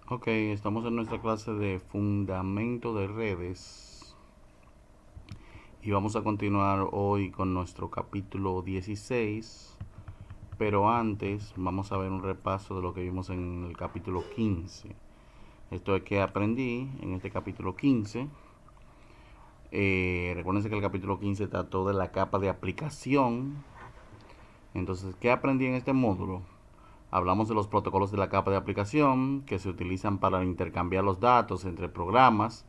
Ok, estamos en nuestra clase de fundamento de redes y vamos a continuar hoy con nuestro capítulo 16, pero antes vamos a ver un repaso de lo que vimos en el capítulo 15. Esto es que aprendí en este capítulo 15. Recuerden que el capítulo 15 trató de la capa de aplicación. Entonces, ¿qué aprendí en este módulo? Hablamos de los protocolos de la capa de aplicación que se utilizan para intercambiar los datos entre programas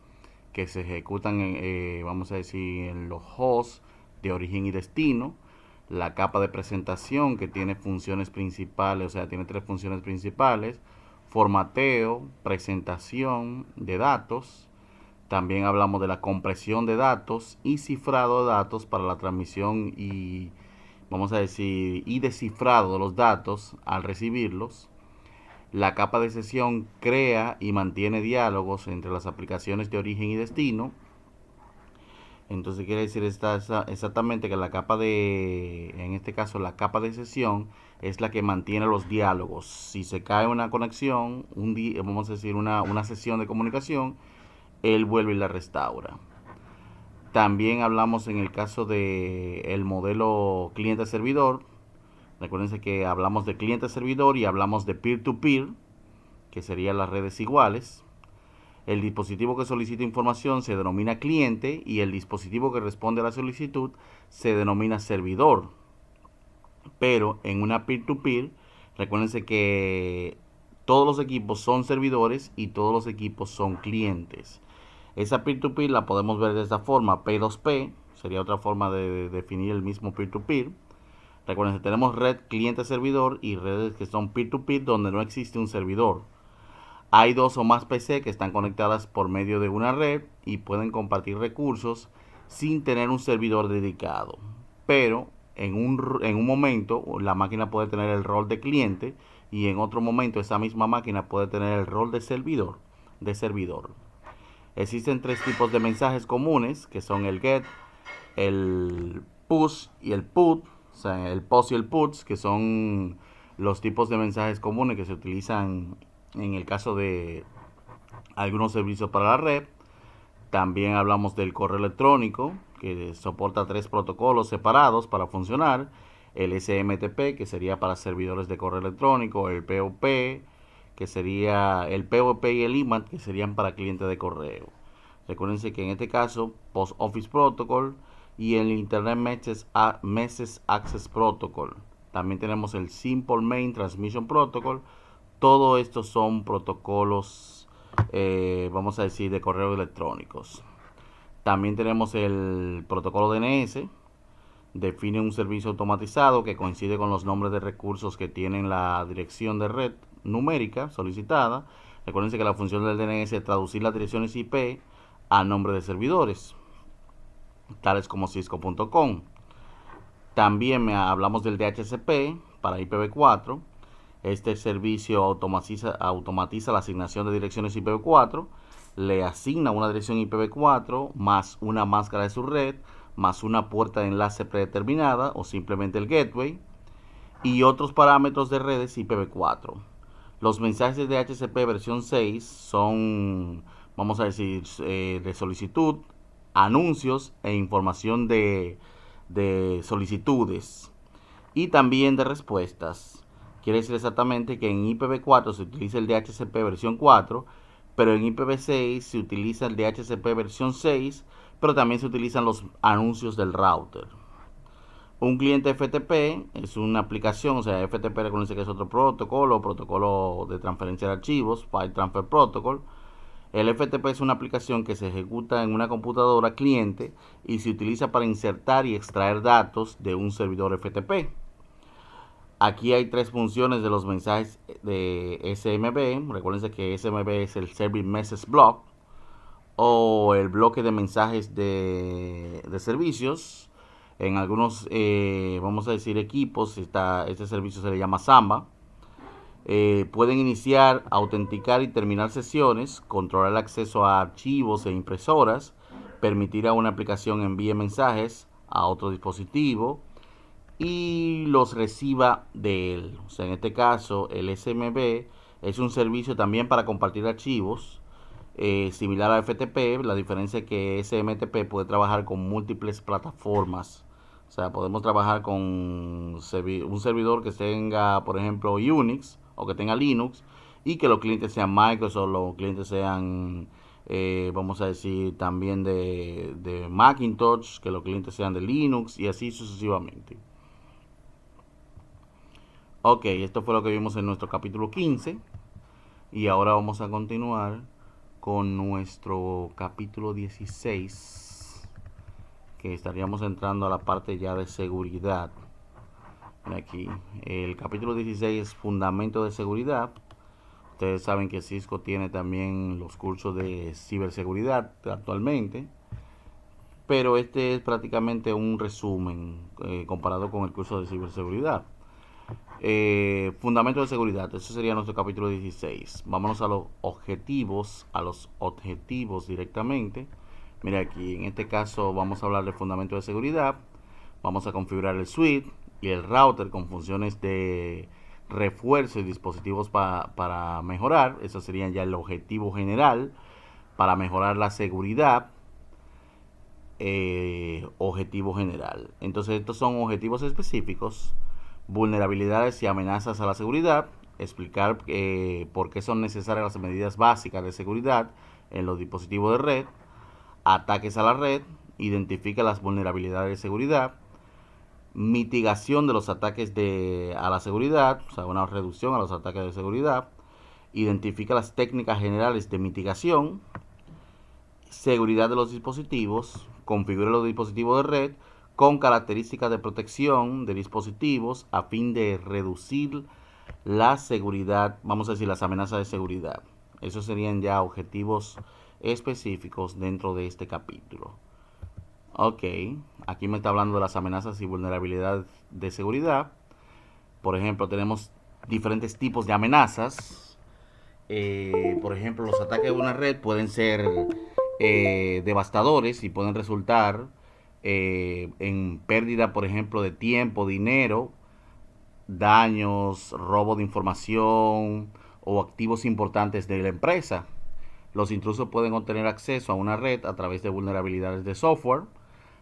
que se ejecutan, vamos a decir, en los hosts de origen y destino. La capa de presentación que tiene funciones principales, o sea, tiene tres funciones principales: formateo, presentación de datos. También hablamos de la compresión de datos y cifrado de datos para la transmisión y, vamos a decir, y descifrado de los datos al recibirlos. La capa de sesión crea y mantiene diálogos entre las aplicaciones de origen y destino. Entonces quiere decir exactamente que la capa de, en este caso la capa de sesión, es la que mantiene los diálogos. Si se cae una conexión, vamos a decir una sesión de comunicación, él vuelve y la restaura. También hablamos en el caso de el modelo cliente-servidor. Recuérdense que hablamos de cliente-servidor y hablamos de peer-to-peer, que serían las redes iguales. El dispositivo que solicita información se denomina cliente y el dispositivo que responde a la solicitud se denomina servidor. Pero en una peer-to-peer, recuérdense que todos los equipos son servidores y todos los equipos son clientes. Esa peer-to-peer la podemos ver de esta forma: P2P sería otra forma de definir el mismo peer-to-peer. Recuerden que tenemos red cliente-servidor y redes que son peer-to-peer donde no existe un servidor. Hay dos o más PC que están conectadas por medio de una red y pueden compartir recursos sin tener un servidor dedicado. Pero en un momento la máquina puede tener el rol de cliente y en otro momento esa misma máquina puede tener el rol de servidor. Existen tres tipos de mensajes comunes que son el get, el push y el put. O sea, el post y el puts, que son los tipos de mensajes comunes que se utilizan en el caso de algunos servicios para la red. También hablamos del correo electrónico, que soporta tres protocolos separados para funcionar: el SMTP, que sería para servidores de correo electrónico; el POP, que sería el POP, y el IMAP, que serían para clientes de correo. Recuerden que en este caso, Post Office Protocol y el Internet Message Access Protocol. También tenemos el Simple Mail Transmission Protocol. Todo estos son protocolos, vamos a decir, de correos electrónicos. También tenemos el protocolo DNS. Define un servicio automatizado que coincide con los nombres de recursos que tienen la dirección de red numérica solicitada. Recuerden que la función del DNS es traducir las direcciones IP a nombre de servidores, tales como cisco.com. También hablamos del DHCP para IPv4. Este servicio automatiza la asignación de direcciones IPv4, le asigna una dirección IPv4 más una máscara de su red, más una puerta de enlace predeterminada o simplemente el gateway y otros parámetros de redes IPv4. Los mensajes de DHCP versión 6 son, vamos a decir, de solicitud, anuncios e información de solicitudes y también de respuestas. Quiere decir exactamente que en IPv4 se utiliza el DHCP versión 4, pero en IPv6 se utiliza el DHCP versión 6, pero también se utilizan los anuncios del router. Un cliente FTP es una aplicación, o sea, FTP reconoce que es otro protocolo de transferencia de archivos, File Transfer Protocol. El FTP es una aplicación que se ejecuta en una computadora cliente y se utiliza para insertar y extraer datos de un servidor FTP. Aquí hay tres funciones de los mensajes de SMB. Recuerden que SMB es el Service Message Block o el bloque de mensajes de servicios. En algunos, vamos a decir, equipos, este servicio se le llama Samba. Pueden iniciar, autenticar y terminar sesiones, controlar el acceso a archivos e impresoras, permitir a una aplicación envíe mensajes a otro dispositivo y los reciba de él. O sea, en este caso, el SMB Es un servicio también para compartir archivos, similar a FTP. La diferencia es que SMTP puede trabajar con múltiples plataformas. O sea, podemos trabajar con un servidor que tenga, por ejemplo, Unix o que tenga Linux y que los clientes sean Microsoft, los clientes sean, vamos a decir, también de Macintosh, que los clientes sean de Linux y así sucesivamente. Ok, esto fue lo que vimos en nuestro capítulo 15 y ahora vamos a continuar con nuestro capítulo 16, que estaríamos entrando a la parte ya de seguridad. Aquí, el capítulo 16 es fundamento de seguridad. Ustedes saben que Cisco tiene también los cursos de ciberseguridad actualmente, pero este es prácticamente un resumen comparado con el curso de ciberseguridad. Fundamento de seguridad, ese sería nuestro capítulo 16. Vámonos a los objetivos directamente. Mira aquí, en este caso vamos a hablar de fundamento de seguridad. Vamos a configurar el switch y el router con funciones de refuerzo y dispositivos para mejorar. Eso sería ya el objetivo general para mejorar la seguridad. Objetivo general. Entonces estos son objetivos específicos: vulnerabilidades y amenazas a la seguridad, explicar por qué son necesarias las medidas básicas de seguridad en los dispositivos de red, ataques a la red, identifica las vulnerabilidades de seguridad, mitigación de los ataques a la seguridad, o sea, una reducción a los ataques de seguridad, identifica las técnicas generales de mitigación, seguridad de los dispositivos, configura los dispositivos de red con características de protección de dispositivos a fin de reducir la seguridad, vamos a decir, las amenazas de seguridad. Esos serían ya objetivos específicos dentro de este capítulo. Ok, aquí me está hablando de las amenazas y vulnerabilidades de seguridad. Por ejemplo, tenemos diferentes tipos de amenazas. Por ejemplo, los ataques de una red pueden ser devastadores y pueden resultar en pérdida, por ejemplo, de tiempo, dinero, daños, robo de información o activos importantes de la empresa. Los intrusos pueden obtener acceso a una red a través de vulnerabilidades de software,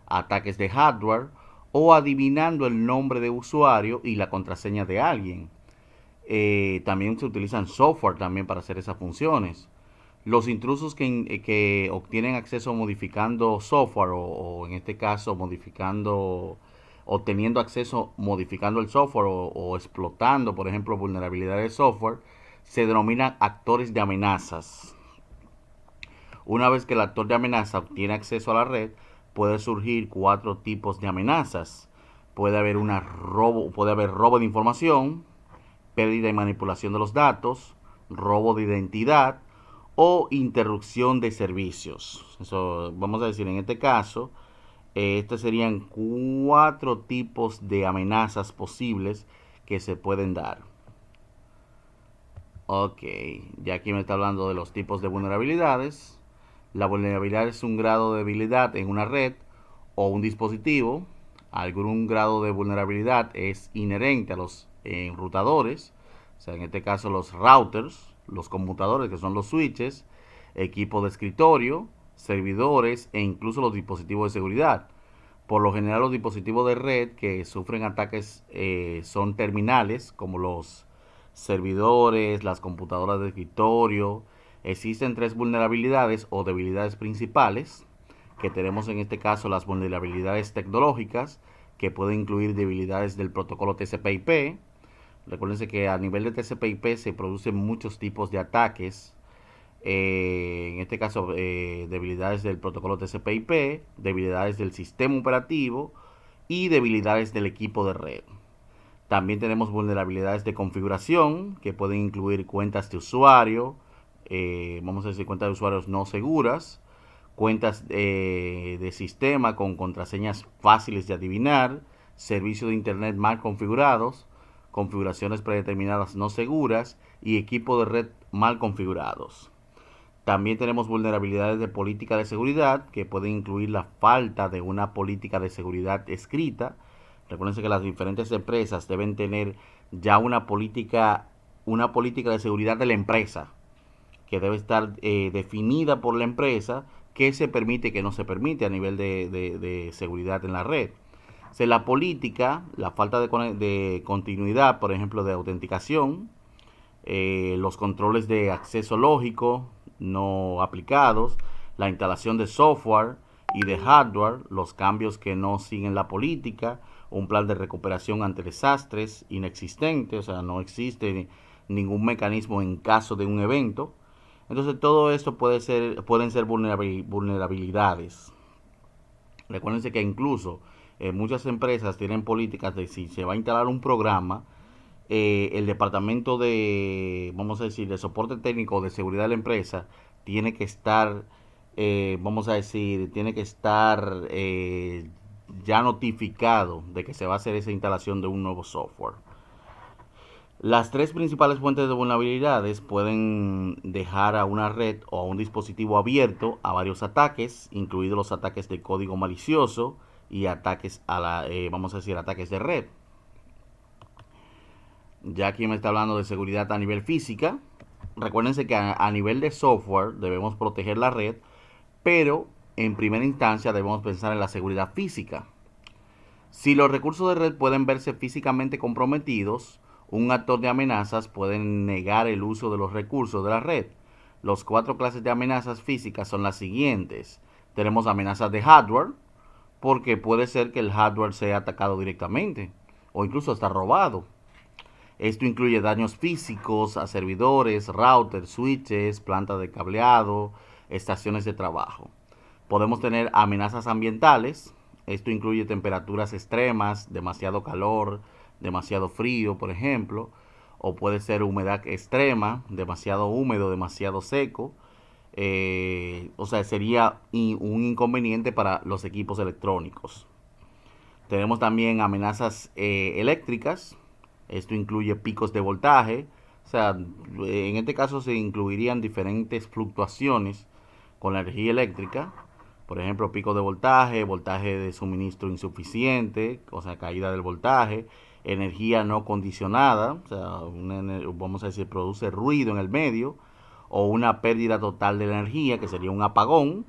ataques de hardware o adivinando el nombre de usuario y la contraseña de alguien. También se utilizan software también para hacer esas funciones. Los intrusos que obtienen acceso modificando software o en este caso obteniendo acceso modificando el software o explotando, por ejemplo, vulnerabilidades de software, se denominan actores de amenazas. Una vez que el actor de amenaza obtiene acceso a la red, puede surgir cuatro tipos de amenazas. Puede haber robo de información, pérdida y manipulación de los datos, robo de identidad o interrupción de servicios. Eso, vamos a decir, en este caso, estos serían cuatro tipos de amenazas posibles que se pueden dar. Ok, ya aquí me está hablando de los tipos de vulnerabilidades. La vulnerabilidad es un grado de debilidad en una red o un dispositivo. Algún grado de vulnerabilidad es inherente a los enrutadores, o sea, en este caso los routers, los conmutadores que son los switches, equipos de escritorio, servidores e incluso los dispositivos de seguridad. Por lo general los dispositivos de red que sufren ataques son terminales, como los servidores, las computadoras de escritorio. Existen tres vulnerabilidades o debilidades principales, que tenemos en este caso las vulnerabilidades tecnológicas, que pueden incluir debilidades del protocolo TCP/IP. Recuérdense que a nivel de TCP/IP se producen muchos tipos de ataques. En este caso, debilidades del protocolo TCP/IP, debilidades del sistema operativo y debilidades del equipo de red. También tenemos vulnerabilidades de configuración, que pueden incluir cuentas de usuario, vamos a decir cuentas de usuarios no seguras, cuentas de sistema con contraseñas fáciles de adivinar, servicios de internet mal configurados, configuraciones predeterminadas no seguras y equipos de red mal configurados. También tenemos vulnerabilidades de política de seguridad, que pueden incluir la falta de una política de seguridad escrita. Recuerden que las diferentes empresas deben tener ya una política una política de seguridad de la empresa, que debe estar definida por la empresa, qué se permite y qué no se permite a nivel de seguridad en la red. O sea, la política, la falta de continuidad, por ejemplo, de autenticación, los controles de acceso lógico no aplicados, la instalación de software y de hardware, los cambios que no siguen la política, un plan de recuperación ante desastres inexistente, o sea, no existe ningún mecanismo en caso de un evento. Entonces todo esto pueden ser vulnerabilidades. Recuérdense que incluso muchas empresas tienen políticas de si se va a instalar un programa, el departamento de, vamos a decir, de soporte técnico de seguridad de la empresa tiene que estar, vamos a decir, tiene que estar ya notificado de que se va a hacer esa instalación de un nuevo software. Las tres principales fuentes de vulnerabilidades pueden dejar a una red o a un dispositivo abierto a varios ataques, incluidos los ataques de código malicioso y ataques a la, vamos a decir, ataques de red. Ya aquí me está hablando de seguridad a nivel física. Recuérdense que a nivel de software debemos proteger la red, pero en primera instancia debemos pensar en la seguridad física. Si los recursos de red pueden verse físicamente comprometidos, un actor de amenazas puede negar el uso de los recursos de la red. Las cuatro clases de amenazas físicas son las siguientes. Tenemos amenazas de hardware, porque puede ser que el hardware sea atacado directamente o incluso hasta robado. Esto incluye daños físicos a servidores, routers, switches, plantas de cableado, estaciones de trabajo. Podemos tener amenazas ambientales. Esto incluye temperaturas extremas, demasiado calor, demasiado frío, por ejemplo. O puede ser humedad extrema, demasiado húmedo, demasiado seco. O sea, sería un inconveniente para los equipos electrónicos. Tenemos también amenazas eléctricas. Esto incluye picos de voltaje. O sea, en este caso se incluirían diferentes fluctuaciones con la energía eléctrica. Por ejemplo, pico de voltaje, voltaje de suministro insuficiente, o sea, caída del voltaje, energía no condicionada, o sea, vamos a decir, produce ruido en el medio, o una pérdida total de la energía, que sería un apagón.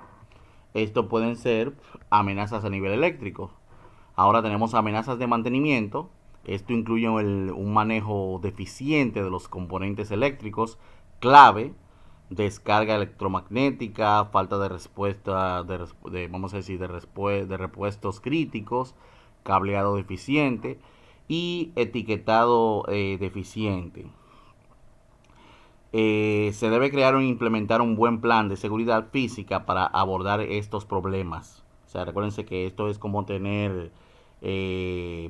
Esto pueden ser amenazas a nivel eléctrico. Ahora tenemos amenazas de mantenimiento. Esto incluye un manejo deficiente de los componentes eléctricos clave, descarga electromagnética, falta de respuesta vamos a decir, de repuestos críticos, cableado deficiente y etiquetado deficiente. Se debe crear o implementar un buen plan de seguridad física para abordar estos problemas. O sea, recuérdense que esto es como tener,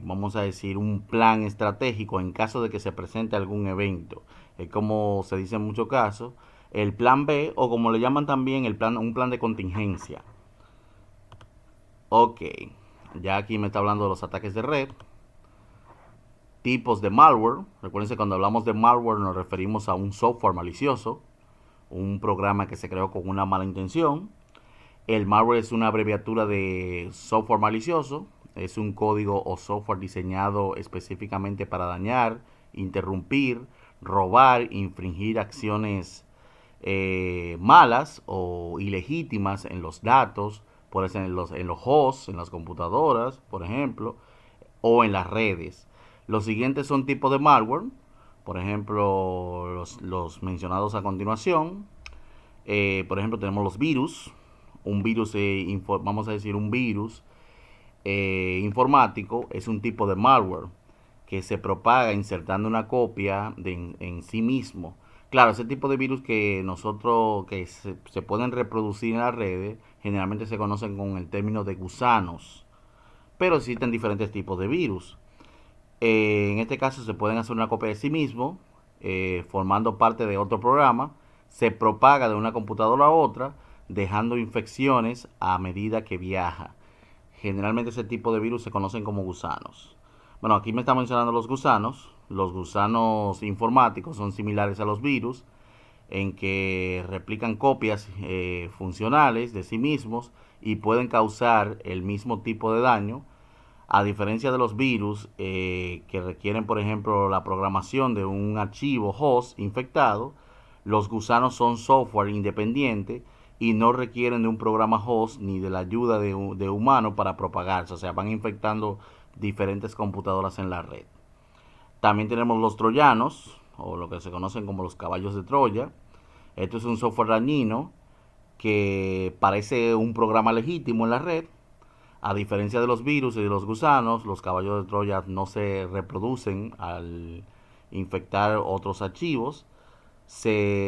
vamos a decir, un plan estratégico en caso de que se presente algún evento. Es como se dice en muchos casos, el plan B, o como le llaman también un plan de contingencia. Ok, ya aquí me está hablando de los ataques de red. Tipos de malware. Recuerden, cuando hablamos de malware nos referimos a un software malicioso, un programa que se creó con una mala intención. El malware es una abreviatura de software malicioso. Es un código o software diseñado específicamente para dañar, interrumpir, robar, infringir acciones malas o ilegítimas en los datos, puede ser en los hosts, en las computadoras, por ejemplo, o en las redes. Los siguientes son tipos de malware, por ejemplo, los mencionados a continuación. Por ejemplo, tenemos los virus. Un virus, vamos a decir, un virus informático es un tipo de malware que se propaga insertando una copia en sí mismo. Claro, ese tipo de virus que nosotros, que se pueden reproducir en las redes, generalmente se conocen con el término de gusanos. Pero existen diferentes tipos de virus. En este caso se pueden hacer una copia de sí mismo, formando parte de otro programa, se propaga de una computadora a otra, dejando infecciones a medida que viaja. Generalmente ese tipo de virus se conocen como gusanos. Bueno, aquí me está mencionando los gusanos. Los gusanos informáticos son similares a los virus, en que replican copias funcionales de sí mismos y pueden causar el mismo tipo de daño A diferencia de los virus que requieren, por ejemplo, la programación de un archivo host infectado, los gusanos son software independiente y no requieren de un programa host ni de la ayuda de humano para propagarse. O sea, van infectando diferentes computadoras en la red. También tenemos los troyanos, o lo que se conocen como los caballos de Troya. Esto es un software dañino que parece un programa legítimo en la red. A diferencia de los virus y de los gusanos, los caballos de Troya no se reproducen al infectar otros archivos.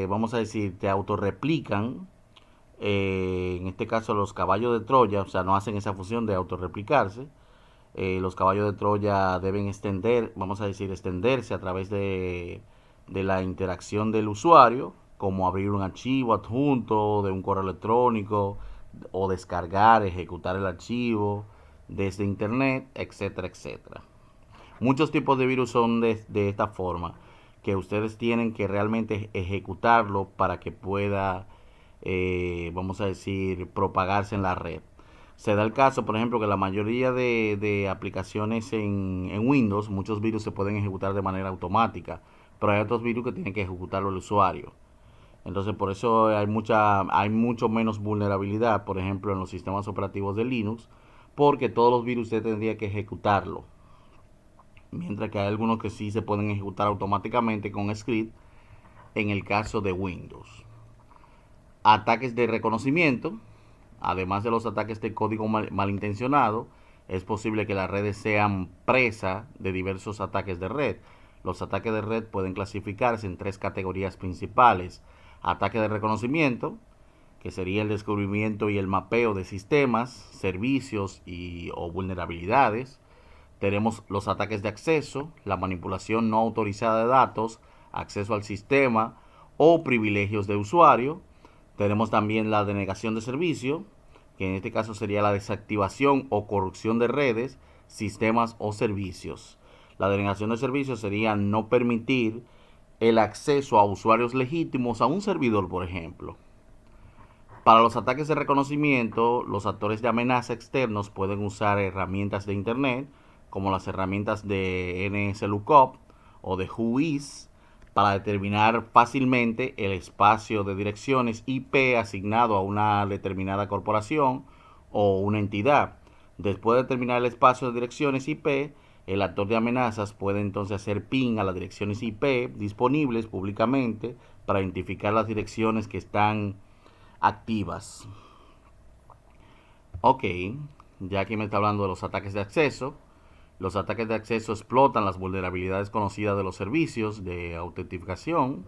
Vamos a decir, te autorreplican. En este caso, los caballos de Troya, o sea, no hacen esa función de autorreplicarse. Los caballos de Troya deben vamos a decir, extenderse a través de la interacción del usuario, como abrir un archivo adjunto de un correo electrónico o descargar, ejecutar el archivo desde internet, etcétera, etcétera. Muchos tipos de virus son de esta forma, que ustedes tienen que realmente ejecutarlo para que pueda, vamos a decir, propagarse en la red. Se da el caso, por ejemplo, que la mayoría de aplicaciones en Windows, muchos virus se pueden ejecutar de manera automática, pero hay otros virus que tienen que ejecutarlo el usuario. Entonces, por eso hay mucho menos vulnerabilidad, por ejemplo, en los sistemas operativos de Linux, porque todos los virus usted tendría que ejecutarlo. Mientras que hay algunos que sí se pueden ejecutar automáticamente con script en el caso de Windows. Ataques de reconocimiento. Además de los ataques de código malintencionado, es posible que las redes sean presa de diversos ataques de red. Los ataques de red pueden clasificarse en tres categorías principales. Ataque de reconocimiento, que sería el descubrimiento y el mapeo de sistemas, servicios o vulnerabilidades. Tenemos los ataques de acceso, la manipulación no autorizada de datos, acceso al sistema o privilegios de usuario. Tenemos también la denegación de servicio, que en este caso sería la desactivación o corrupción de redes, sistemas o servicios. La denegación de servicios sería no permitir el acceso a usuarios legítimos a un servidor, por ejemplo. Para los ataques de reconocimiento, los actores de amenaza externos pueden usar herramientas de Internet, como las herramientas de NSLOOKUP o de WHOIS, para determinar fácilmente el espacio de direcciones IP asignado a una determinada corporación o una entidad. Después de determinar el espacio de direcciones IP, el actor de amenazas puede entonces hacer ping a las direcciones IP disponibles públicamente para identificar las direcciones que están activas. Ok, ya aquí me está hablando de los ataques de acceso. Los ataques de acceso explotan las vulnerabilidades conocidas de los servicios de autentificación,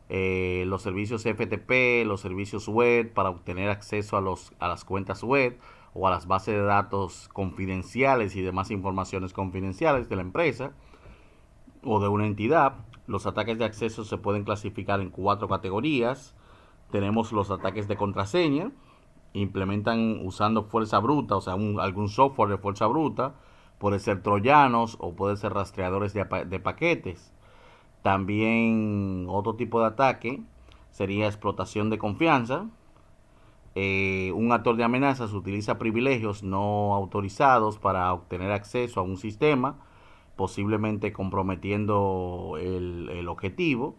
los servicios FTP, los servicios web para obtener acceso a las cuentas web o a las bases de datos confidenciales y demás informaciones confidenciales de la empresa o de una entidad. Los ataques de acceso se pueden clasificar en 4 categorías. Tenemos los ataques de contraseña, implementan usando fuerza bruta, o sea, algún software de fuerza bruta. Puede ser troyanos o puede ser rastreadores de paquetes. También otro tipo de ataque sería explotación de confianza. Un actor de amenazas utiliza privilegios no autorizados para obtener acceso a un sistema, posiblemente comprometiendo el objetivo.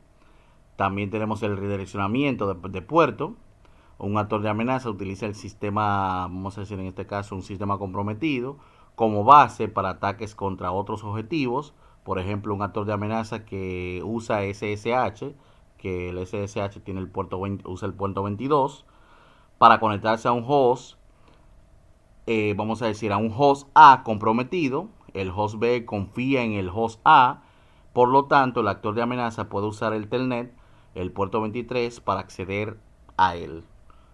También tenemos el redireccionamiento de puerto. Un actor de amenaza utiliza el sistema, vamos a decir en este caso, un sistema comprometido como base para ataques contra otros objetivos. Por ejemplo, un actor de amenaza que usa SSH, que el SSH tiene usa el puerto 22 para conectarse a un host, vamos a decir a un host A comprometido. El host B confía en el host A, por lo tanto el actor de amenaza puede usar el telnet, el puerto 23, para acceder a él.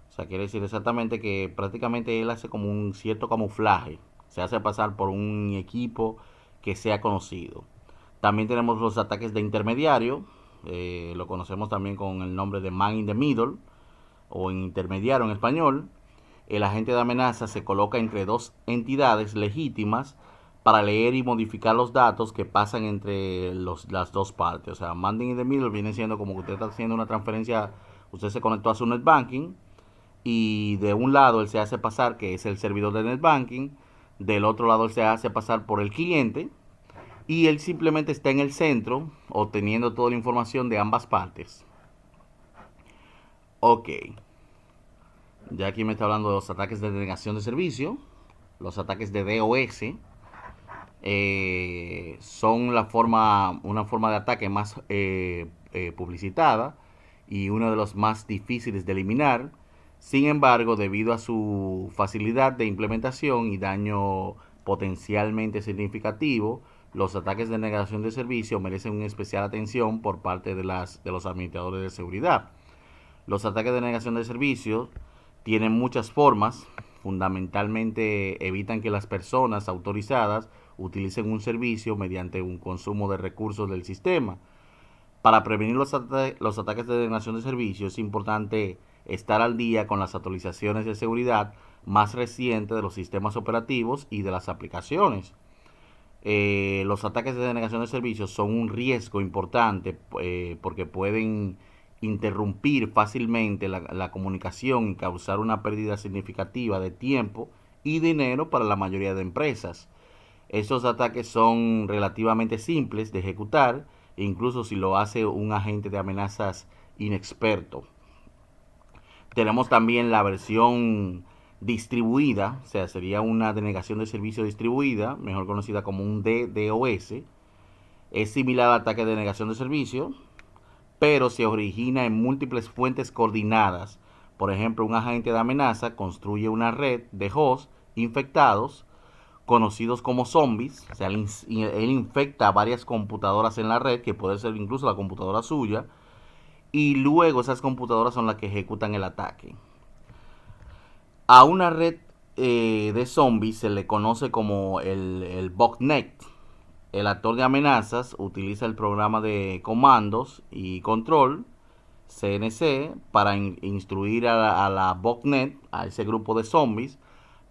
O sea, quiere decir exactamente que prácticamente él hace como un cierto camuflaje, se hace pasar por un equipo que sea conocido. También tenemos los ataques de intermediario, lo conocemos también con el nombre de man in the middle o en intermediario en español. El agente de amenaza se coloca entre dos entidades legítimas para leer y modificar los datos que pasan entre las dos partes. O sea, man in the middle viene siendo como que usted está haciendo una transferencia, usted se conectó a su net banking y de un lado él se hace pasar que es el servidor de net banking, del otro lado él se hace pasar por el cliente y él simplemente está en el centro obteniendo toda la información de ambas partes. Ok, ya aquí me está hablando de los ataques de denegación de servicio, los ataques de DOS. Son una forma de ataque más publicitada y uno de los más difíciles de eliminar. Sin embargo, debido a su facilidad de implementación y daño potencialmente significativo, los ataques de negación de servicio merecen una especial atención por parte de los administradores de seguridad. Los ataques de negación de servicio tienen muchas formas. Fundamentalmente evitan que las personas autorizadas utilicen un servicio mediante un consumo de recursos del sistema. Para prevenir los ataques de denegación de servicio es importante estar al día con las actualizaciones de seguridad más recientes de los sistemas operativos y de las aplicaciones. Los ataques de denegación de servicios son un riesgo importante porque pueden interrumpir fácilmente la comunicación y causar una pérdida significativa de tiempo y dinero para la mayoría de empresas. Estos ataques son relativamente simples de ejecutar, incluso si lo hace un agente de amenazas inexperto. Tenemos también la versión distribuida, o sea, sería una denegación de servicio distribuida, mejor conocida como un DDoS. Es similar al ataque de denegación de servicio, pero se origina en múltiples fuentes coordinadas. Por ejemplo, un agente de amenaza construye una red de hosts infectados, conocidos como zombies. O sea, él infecta varias computadoras en la red, que puede ser incluso la computadora suya, y luego esas computadoras son las que ejecutan el ataque. A una red de zombies se le conoce como el botnet. El actor de amenazas utiliza el programa de comandos y control CNC para instruir a la botnet, a ese grupo de zombies,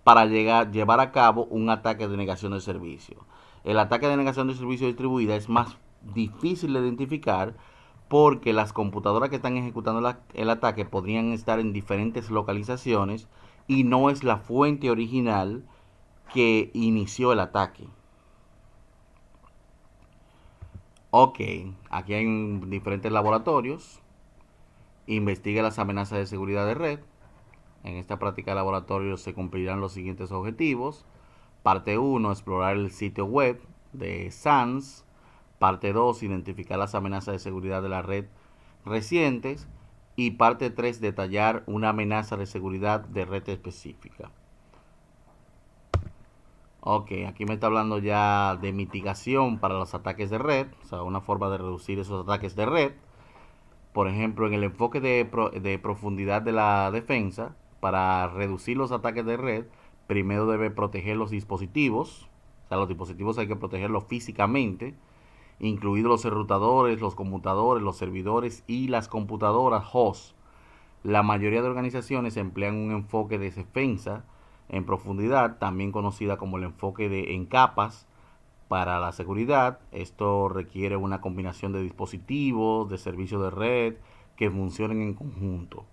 para llevar a cabo un ataque de negación de servicio. El ataque de negación de servicio distribuida es más difícil de identificar porque las computadoras que están ejecutando el ataque podrían estar en diferentes localizaciones y no es la fuente original que inició el ataque. Ok, aquí hay diferentes laboratorios. Investiga las amenazas de seguridad de red. En esta práctica de laboratorio se cumplirán los siguientes objetivos. Parte 1, explorar el sitio web de SANS. Parte 2, identificar las amenazas de seguridad de la red recientes. Y parte 3, detallar una amenaza de seguridad de red específica. Ok, aquí me está hablando ya de mitigación para los ataques de red, o sea, una forma de reducir esos ataques de red. Por ejemplo, en el enfoque de profundidad de la defensa, para reducir los ataques de red, primero debe proteger los dispositivos. O sea, los dispositivos hay que protegerlos físicamente, incluidos los enrutadores, los conmutadores, los servidores y las computadoras host. La mayoría de organizaciones emplean un enfoque de defensa en profundidad, también conocida como el enfoque en capas para la seguridad. Esto requiere una combinación de dispositivos, de servicios de red que funcionen en conjunto.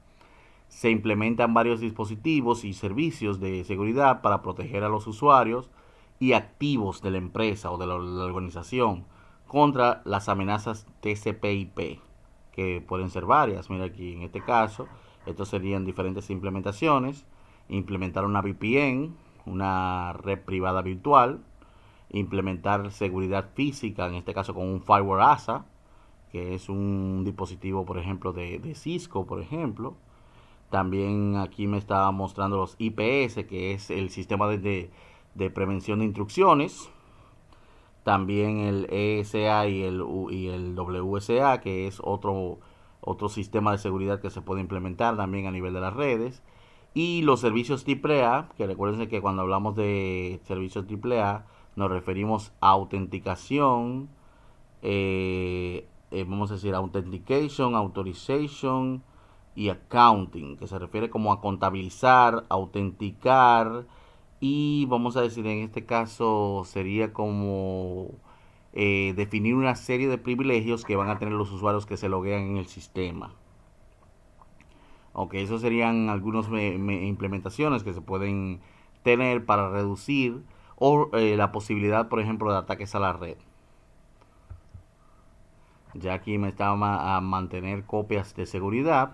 Se implementan varios dispositivos y servicios de seguridad para proteger a los usuarios y activos de la empresa o de la organización contra las amenazas TCP/IP, que pueden ser varias. Mira aquí, en este caso, estos serían diferentes implementaciones. Implementar una VPN, una red privada virtual. Implementar seguridad física, en este caso con un firewall ASA, que es un dispositivo, por ejemplo, de Cisco, por ejemplo. También aquí me estaba mostrando los IPS, que es el sistema de prevención de intrusiones. También el ESA y el WSA, que es otro sistema de seguridad que se puede implementar también a nivel de las redes. Y los servicios AAA, que recuerden que cuando hablamos de servicios AAA nos referimos a autenticación, vamos a decir authentication, authorization y accounting, que se refiere como a contabilizar, autenticar y vamos a decir en este caso sería como definir una serie de privilegios que van a tener los usuarios que se loguean en el sistema. Ok, esos serían algunas implementaciones que se pueden tener para reducir o la posibilidad, por ejemplo, de ataques a la red. Ya aquí me estaba a mantener copias de seguridad.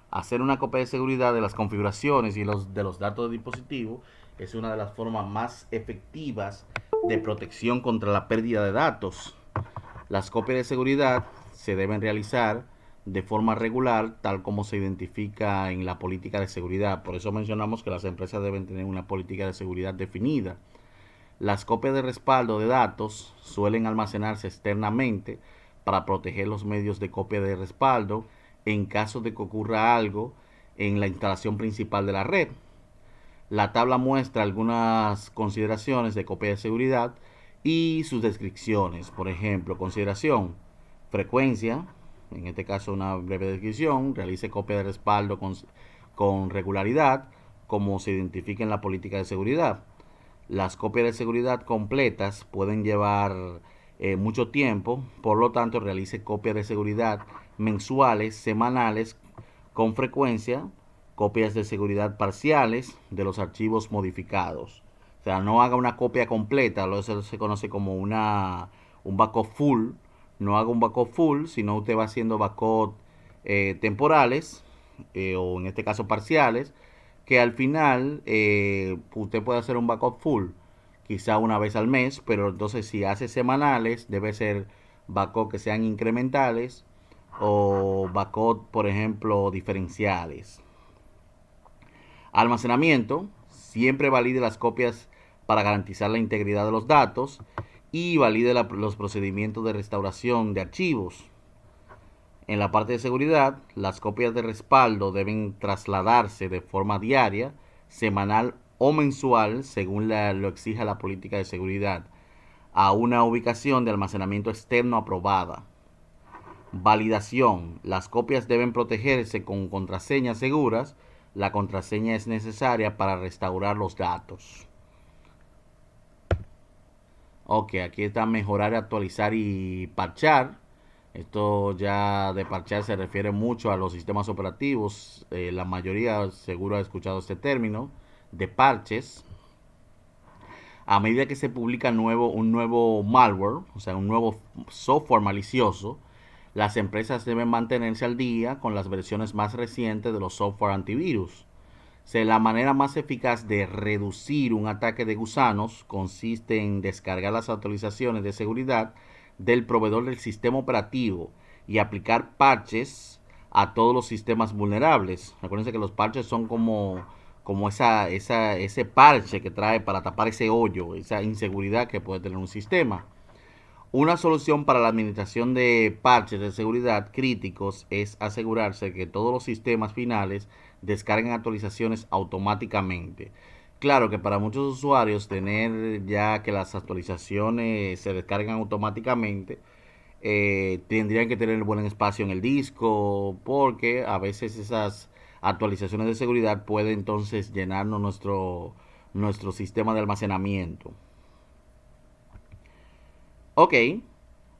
Hacer una copia de seguridad de las configuraciones y de los datos de dispositivo es una de las formas más efectivas de protección contra la pérdida de datos. Las copias de seguridad se deben realizar de forma regular, tal como se identifica en la política de seguridad. Por eso mencionamos que las empresas deben tener una política de seguridad definida. Las copias de respaldo de datos suelen almacenarse externamente para proteger los medios de copia de respaldo en caso de que ocurra algo en la instalación principal de la red. La tabla muestra algunas consideraciones de copia de seguridad y sus descripciones. Por ejemplo, consideración, frecuencia, en este caso una breve descripción, realice copia de respaldo con regularidad, como se identifica en la política de seguridad. Las copias de seguridad completas pueden llevar mucho tiempo, por lo tanto realice copias de seguridad mensuales, semanales, con frecuencia, copias de seguridad parciales de los archivos modificados. O sea, no haga una copia completa, eso se conoce como un backup full. No haga un backup full, sino usted va haciendo backup temporales, o en este caso parciales, que al final usted puede hacer un backup full, quizá una vez al mes, pero entonces si hace semanales, debe ser backup que sean incrementales o backup, por ejemplo, diferenciales. Almacenamiento, siempre valide las copias para garantizar la integridad de los datos y valide los procedimientos de restauración de archivos. En la parte de seguridad, las copias de respaldo deben trasladarse de forma diaria, semanal o mensual, según lo exija la política de seguridad, a una ubicación de almacenamiento externo aprobada. Validación. Las copias deben protegerse con contraseñas seguras. La contraseña es necesaria para restaurar los datos. Ok, aquí está mejorar, actualizar y parchar. Esto ya de parchar se refiere mucho a los sistemas operativos. La mayoría seguro ha escuchado este término de parches. A medida que se publica un nuevo malware, o sea, un nuevo software malicioso, las empresas deben mantenerse al día con las versiones más recientes de los software antivirus. O sea, la manera más eficaz de reducir un ataque de gusanos consiste en descargar las actualizaciones de seguridad del proveedor del sistema operativo y aplicar parches a todos los sistemas vulnerables. Recuerden que los parches son como ese parche que trae para tapar ese hoyo, esa inseguridad que puede tener un sistema. Una solución para la administración de parches de seguridad críticos es asegurarse que todos los sistemas finales descarguen actualizaciones automáticamente. Claro que para muchos usuarios tener ya que las actualizaciones se descargan automáticamente, tendrían que tener buen espacio en el disco, porque a veces esas actualizaciones de seguridad pueden entonces llenarnos nuestro sistema de almacenamiento. Ok,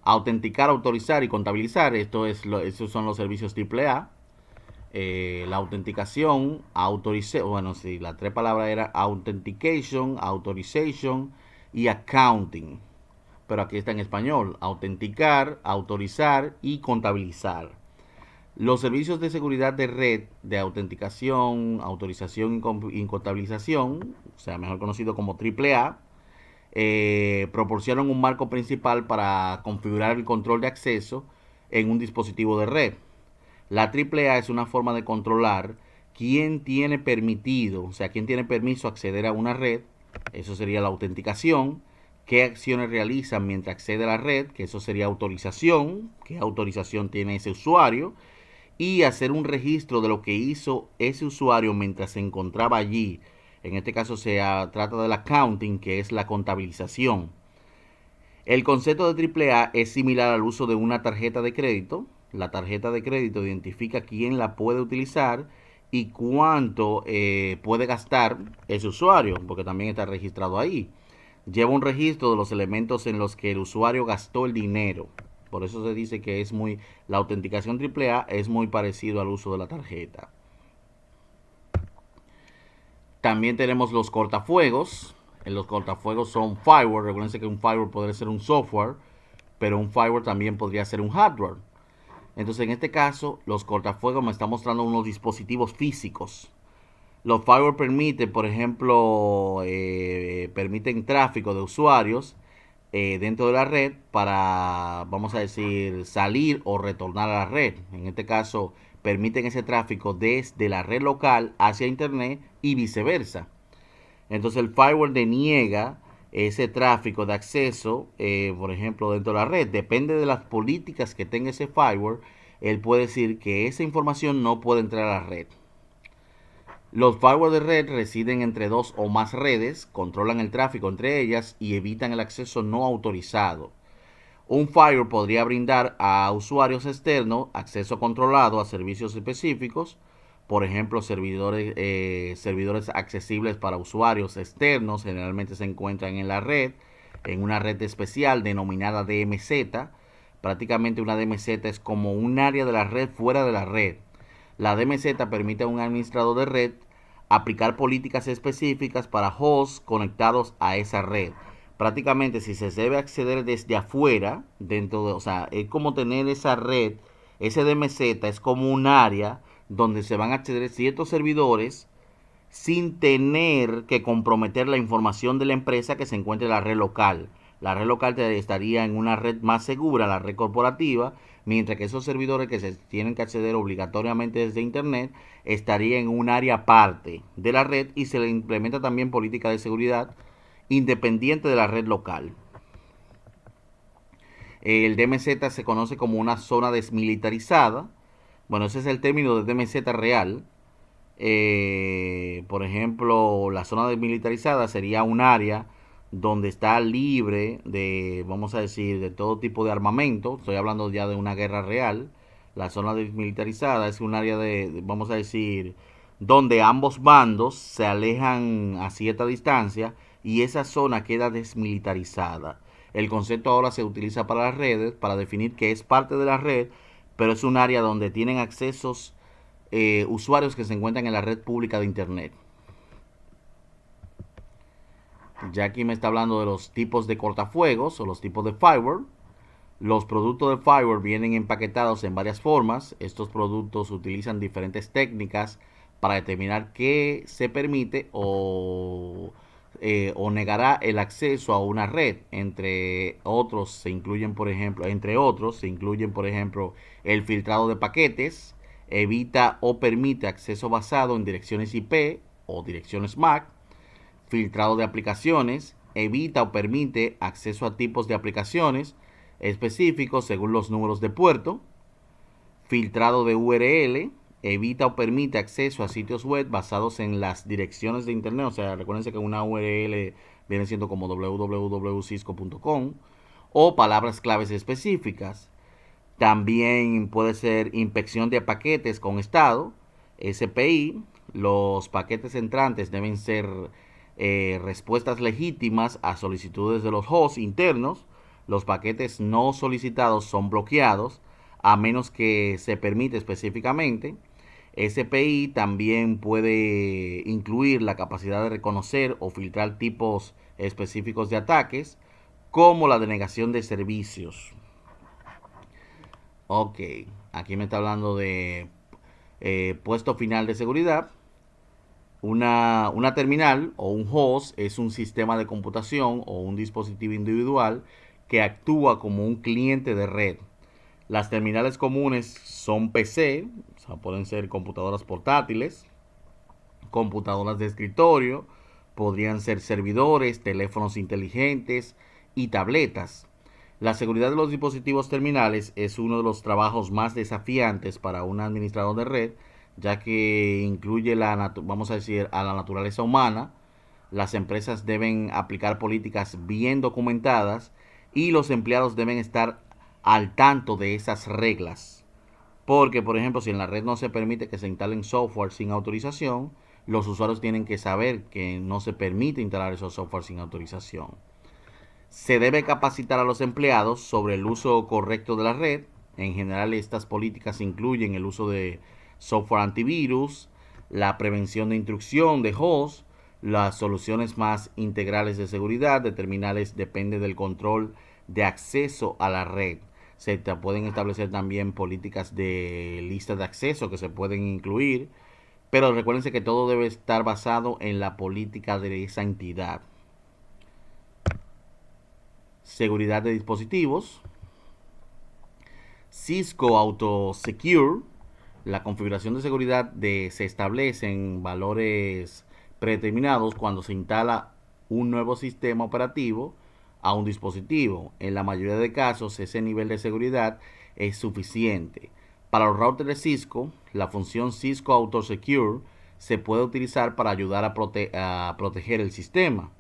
autenticar, autorizar y contabilizar, estos son los servicios AAA. La autenticación, bueno, sí, las tres palabras eran authentication, authorization y accounting. Pero aquí está en español: autenticar, autorizar y contabilizar. Los servicios de seguridad de red de autenticación, autorización y contabilización, o sea, mejor conocido como AAA, proporcionan un marco principal para configurar el control de acceso en un dispositivo de red. La AAA es una forma de controlar quién tiene permitido, o sea, quién tiene permiso a acceder a una red. Eso sería la autenticación. Qué acciones realizan mientras accede a la red, que eso sería autorización. Qué autorización tiene ese usuario. Y hacer un registro de lo que hizo ese usuario mientras se encontraba allí. En este caso se trata del accounting, que es la contabilización. El concepto de AAA es similar al uso de una tarjeta de crédito. La tarjeta de crédito identifica quién la puede utilizar y cuánto puede gastar ese usuario, porque también está registrado ahí. Lleva un registro de los elementos en los que el usuario gastó el dinero. Por eso se dice que la autenticación AAA es muy parecido al uso de la tarjeta. También tenemos los cortafuegos. Los cortafuegos son firewall. Recuerden que un firewall podría ser un software, pero un firewall también podría ser un hardware. Entonces, en este caso, los cortafuegos me están mostrando unos dispositivos físicos. Los firewall permiten, por ejemplo, permiten tráfico de usuarios dentro de la red para, vamos a decir, salir o retornar a la red. En este caso, permiten ese tráfico desde la red local hacia Internet y viceversa. Entonces el firewall deniega ese tráfico de acceso, por ejemplo, dentro de la red. Depende de las políticas que tenga ese firewall, él puede decir que esa información no puede entrar a la red. Los firewalls de red residen entre dos o más redes, controlan el tráfico entre ellas y evitan el acceso no autorizado. Un firewall podría brindar a usuarios externos acceso controlado a servicios específicos, por ejemplo, servidores accesibles para usuarios externos generalmente se encuentran en la red, en una red especial denominada DMZ. Prácticamente una DMZ es como un área de la red fuera de la red. La DMZ permite a un administrador de red aplicar políticas específicas para hosts conectados a esa red. Prácticamente si se debe acceder desde afuera, o sea, es como tener esa red, ese DMZ es como un área donde se van a acceder ciertos servidores sin tener que comprometer la información de la empresa que se encuentre en la red local. La red local estaría en una red más segura, la red corporativa, mientras que esos servidores que se tienen que acceder obligatoriamente desde Internet estarían en un área aparte de la red y se le implementa también política de seguridad independiente de la red local. El DMZ se conoce como una zona desmilitarizada. Bueno, ese es el término de DMZ real. Por ejemplo, la zona desmilitarizada sería un área donde está libre de, vamos a decir, de todo tipo de armamento. Estoy hablando ya de una guerra real. La zona desmilitarizada es un área vamos a decir, donde ambos bandos se alejan a cierta distancia y esa zona queda desmilitarizada. El concepto ahora se utiliza para las redes, para definir que es parte de la red, pero es un área donde tienen accesos usuarios que se encuentran en la red pública de Internet. Ya aquí me está hablando de los tipos de cortafuegos o los tipos de firewall. Los productos de firewall vienen empaquetados en varias formas. Estos productos utilizan diferentes técnicas para determinar qué se permite o negará el acceso a una red. Entre otros se incluyen, por ejemplo, el filtrado de paquetes, evita o permite acceso basado en direcciones IP o direcciones MAC, filtrado de aplicaciones, evita o permite acceso a tipos de aplicaciones específicos según los números de puerto, filtrado de URL, evita o permite acceso a sitios web basados en las direcciones de internet. O sea, recuérdense que una URL viene siendo como www.cisco.com o palabras claves específicas. También puede ser inspección de paquetes con estado, SPI. Los paquetes entrantes deben ser respuestas legítimas a solicitudes de los hosts internos. Los paquetes no solicitados son bloqueados a menos que se permite específicamente. SPI también puede incluir la capacidad de reconocer o filtrar tipos específicos de ataques, como la denegación de servicios. Ok, aquí me está hablando de puesto final de seguridad. Una terminal o un host es un sistema de computación o un dispositivo individual que actúa como un cliente de red. Las terminales comunes son PC, o sea, pueden ser computadoras portátiles, computadoras de escritorio, podrían ser servidores, teléfonos inteligentes y tabletas. La seguridad de los dispositivos terminales es uno de los trabajos más desafiantes para un administrador de red, ya que incluye vamos a decir, a la naturaleza humana. Las empresas deben aplicar políticas bien documentadas y los empleados deben estar al tanto de esas reglas. Porque, por ejemplo, si en la red no se permite que se instalen software sin autorización, los usuarios tienen que saber que no se permite instalar esos software sin autorización. Se debe capacitar a los empleados sobre el uso correcto de la red. En general, estas políticas incluyen el uso de software antivirus, la prevención de intrusión de hosts, Las soluciones más integrales de seguridad de terminales dependen del control de acceso a la red. Se pueden establecer también políticas de lista de acceso que se pueden incluir, pero recuérdense que todo debe estar basado en la política de esa entidad. Seguridad de dispositivos. Cisco Auto Secure. La configuración de seguridad se establece en valores predeterminados cuando se instala un nuevo sistema operativo a un dispositivo. En la mayoría de casos, ese nivel de seguridad es suficiente. Para los routers de Cisco, la función Cisco Auto Secure se puede utilizar para ayudar a proteger el sistema.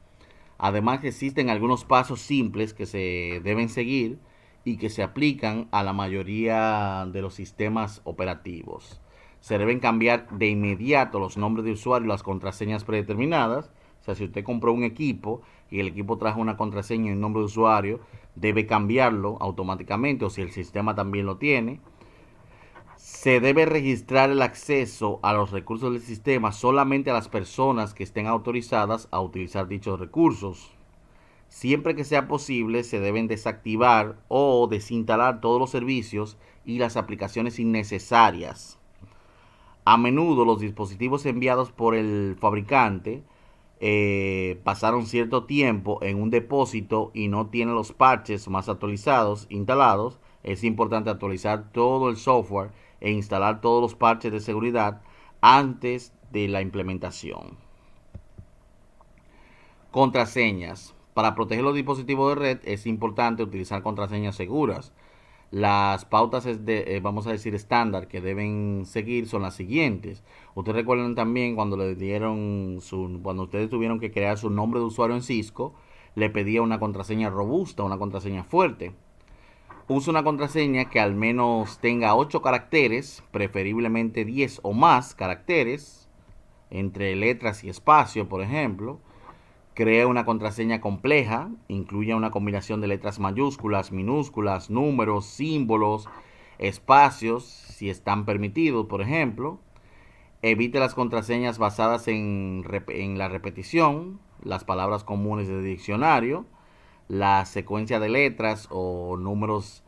Además, existen algunos pasos simples que se deben seguir y que se aplican a la mayoría de los sistemas operativos. Se deben cambiar de inmediato los nombres de usuario y las contraseñas predeterminadas. O sea, si usted compró un equipo y el equipo trajo una contraseña y un nombre de usuario, debe cambiarlo automáticamente, o si el sistema también lo tiene. Se debe registrar el acceso a los recursos del sistema solamente a las personas que estén autorizadas a utilizar dichos recursos. Siempre que sea posible, se deben desactivar o desinstalar todos los servicios y las aplicaciones innecesarias. A menudo los dispositivos enviados por el fabricante pasaron cierto tiempo en un depósito y no tienen los parches más actualizados instalados. Es importante actualizar todo el software e instalar todos los parches de seguridad antes de la implementación. Contraseñas. Para proteger los dispositivos de red es importante utilizar contraseñas seguras. Las pautas vamos a decir estándar que deben seguir son las siguientes. Ustedes recuerdan también cuando cuando ustedes tuvieron que crear su nombre de usuario en Cisco, le pedía una contraseña robusta, una contraseña fuerte. Usa una contraseña que al menos tenga 8 caracteres, preferiblemente 10 o más caracteres, entre letras y espacio, por ejemplo. Crea una contraseña compleja, incluye una combinación de letras mayúsculas, minúsculas, números, símbolos, espacios, si están permitidos, por ejemplo. Evite las contraseñas basadas en la repetición, las palabras comunes de diccionario, la secuencia de letras o números,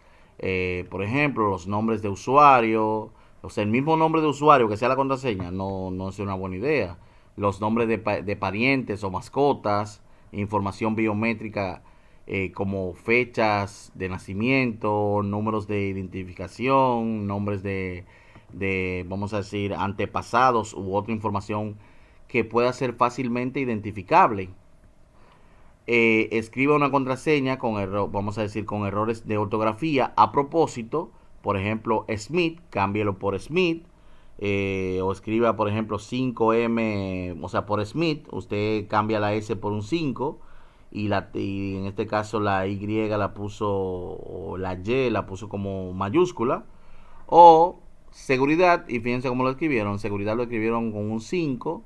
por ejemplo, los nombres de usuario, o sea, el mismo nombre de usuario que sea la contraseña, no es una buena idea. Los nombres de parientes o mascotas, información biométrica como fechas de nacimiento, números de identificación, nombres vamos a decir, antepasados u otra información que pueda ser fácilmente identificable. Escriba una contraseña con vamos a decir, con errores de ortografía a propósito. Por ejemplo, Smith, cámbielo por Smith. O escriba, por ejemplo, 5M, o sea, por Smith, usted cambia la S por un 5 y en este caso la Y la puso, o la Y la puso como mayúscula. O seguridad, y fíjense cómo lo escribieron, seguridad lo escribieron con un 5,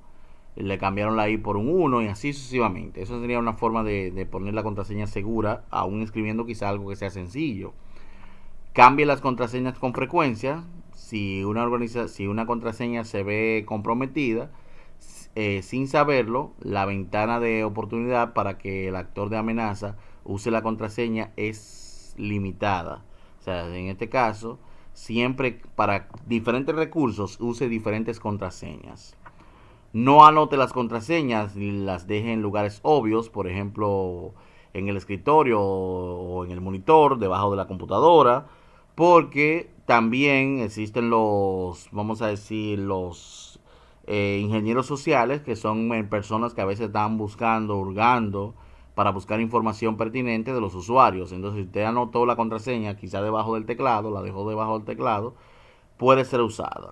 le cambiaron la I por un 1 y así sucesivamente. Eso sería una forma de poner la contraseña segura, aún escribiendo quizá algo que sea sencillo. Cambie las contraseñas con frecuencia. Si una contraseña se ve comprometida, sin saberlo, la ventana de oportunidad para que el actor de amenaza use la contraseña es limitada. O sea, en este caso, siempre para diferentes recursos use diferentes contraseñas. No anote las contraseñas y las deje en lugares obvios, por ejemplo, en el escritorio o en el monitor, debajo de la computadora, porque también existen vamos a decir, los ingenieros sociales, que son personas que a veces están hurgando, para buscar información pertinente de los usuarios. Entonces, si usted anotó la contraseña quizá debajo del teclado, la dejó debajo del teclado, puede ser usada.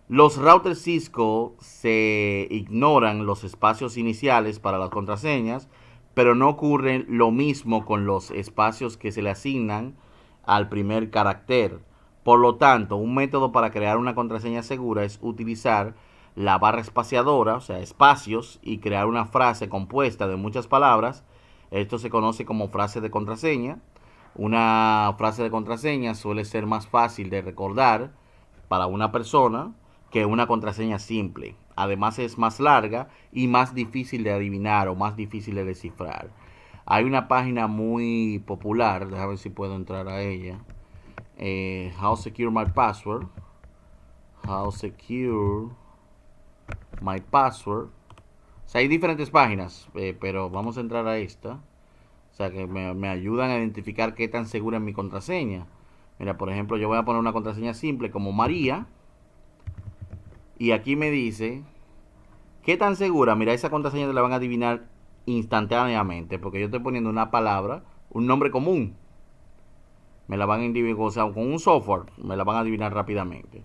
Los routers Cisco se ignoran los espacios iniciales para las contraseñas, pero no ocurre lo mismo con los espacios que se le asignan al primer carácter. Por lo tanto, un método para crear una contraseña segura es utilizar la barra espaciadora, o sea, espacios, y crear una frase compuesta de muchas palabras. Esto se conoce como frase de contraseña. Una frase de contraseña suele ser más fácil de recordar para una persona que una contraseña simple. Además es más larga y más difícil de adivinar o más difícil de descifrar. Hay una página muy popular, déjame ver si puedo entrar a ella. How Secure My Password. How Secure My Password. O sea, hay diferentes páginas, pero vamos a entrar a esta. O sea, que me ayudan a identificar qué tan segura es mi contraseña. Mira, por ejemplo, yo voy a poner una contraseña simple como María. Y aquí me dice, ¿qué tan segura? Mira, esa contraseña te la van a adivinar instantáneamente. Porque yo estoy poniendo una palabra, un nombre común. Me la van a adivinar, o sea, con un software, me la van a adivinar rápidamente.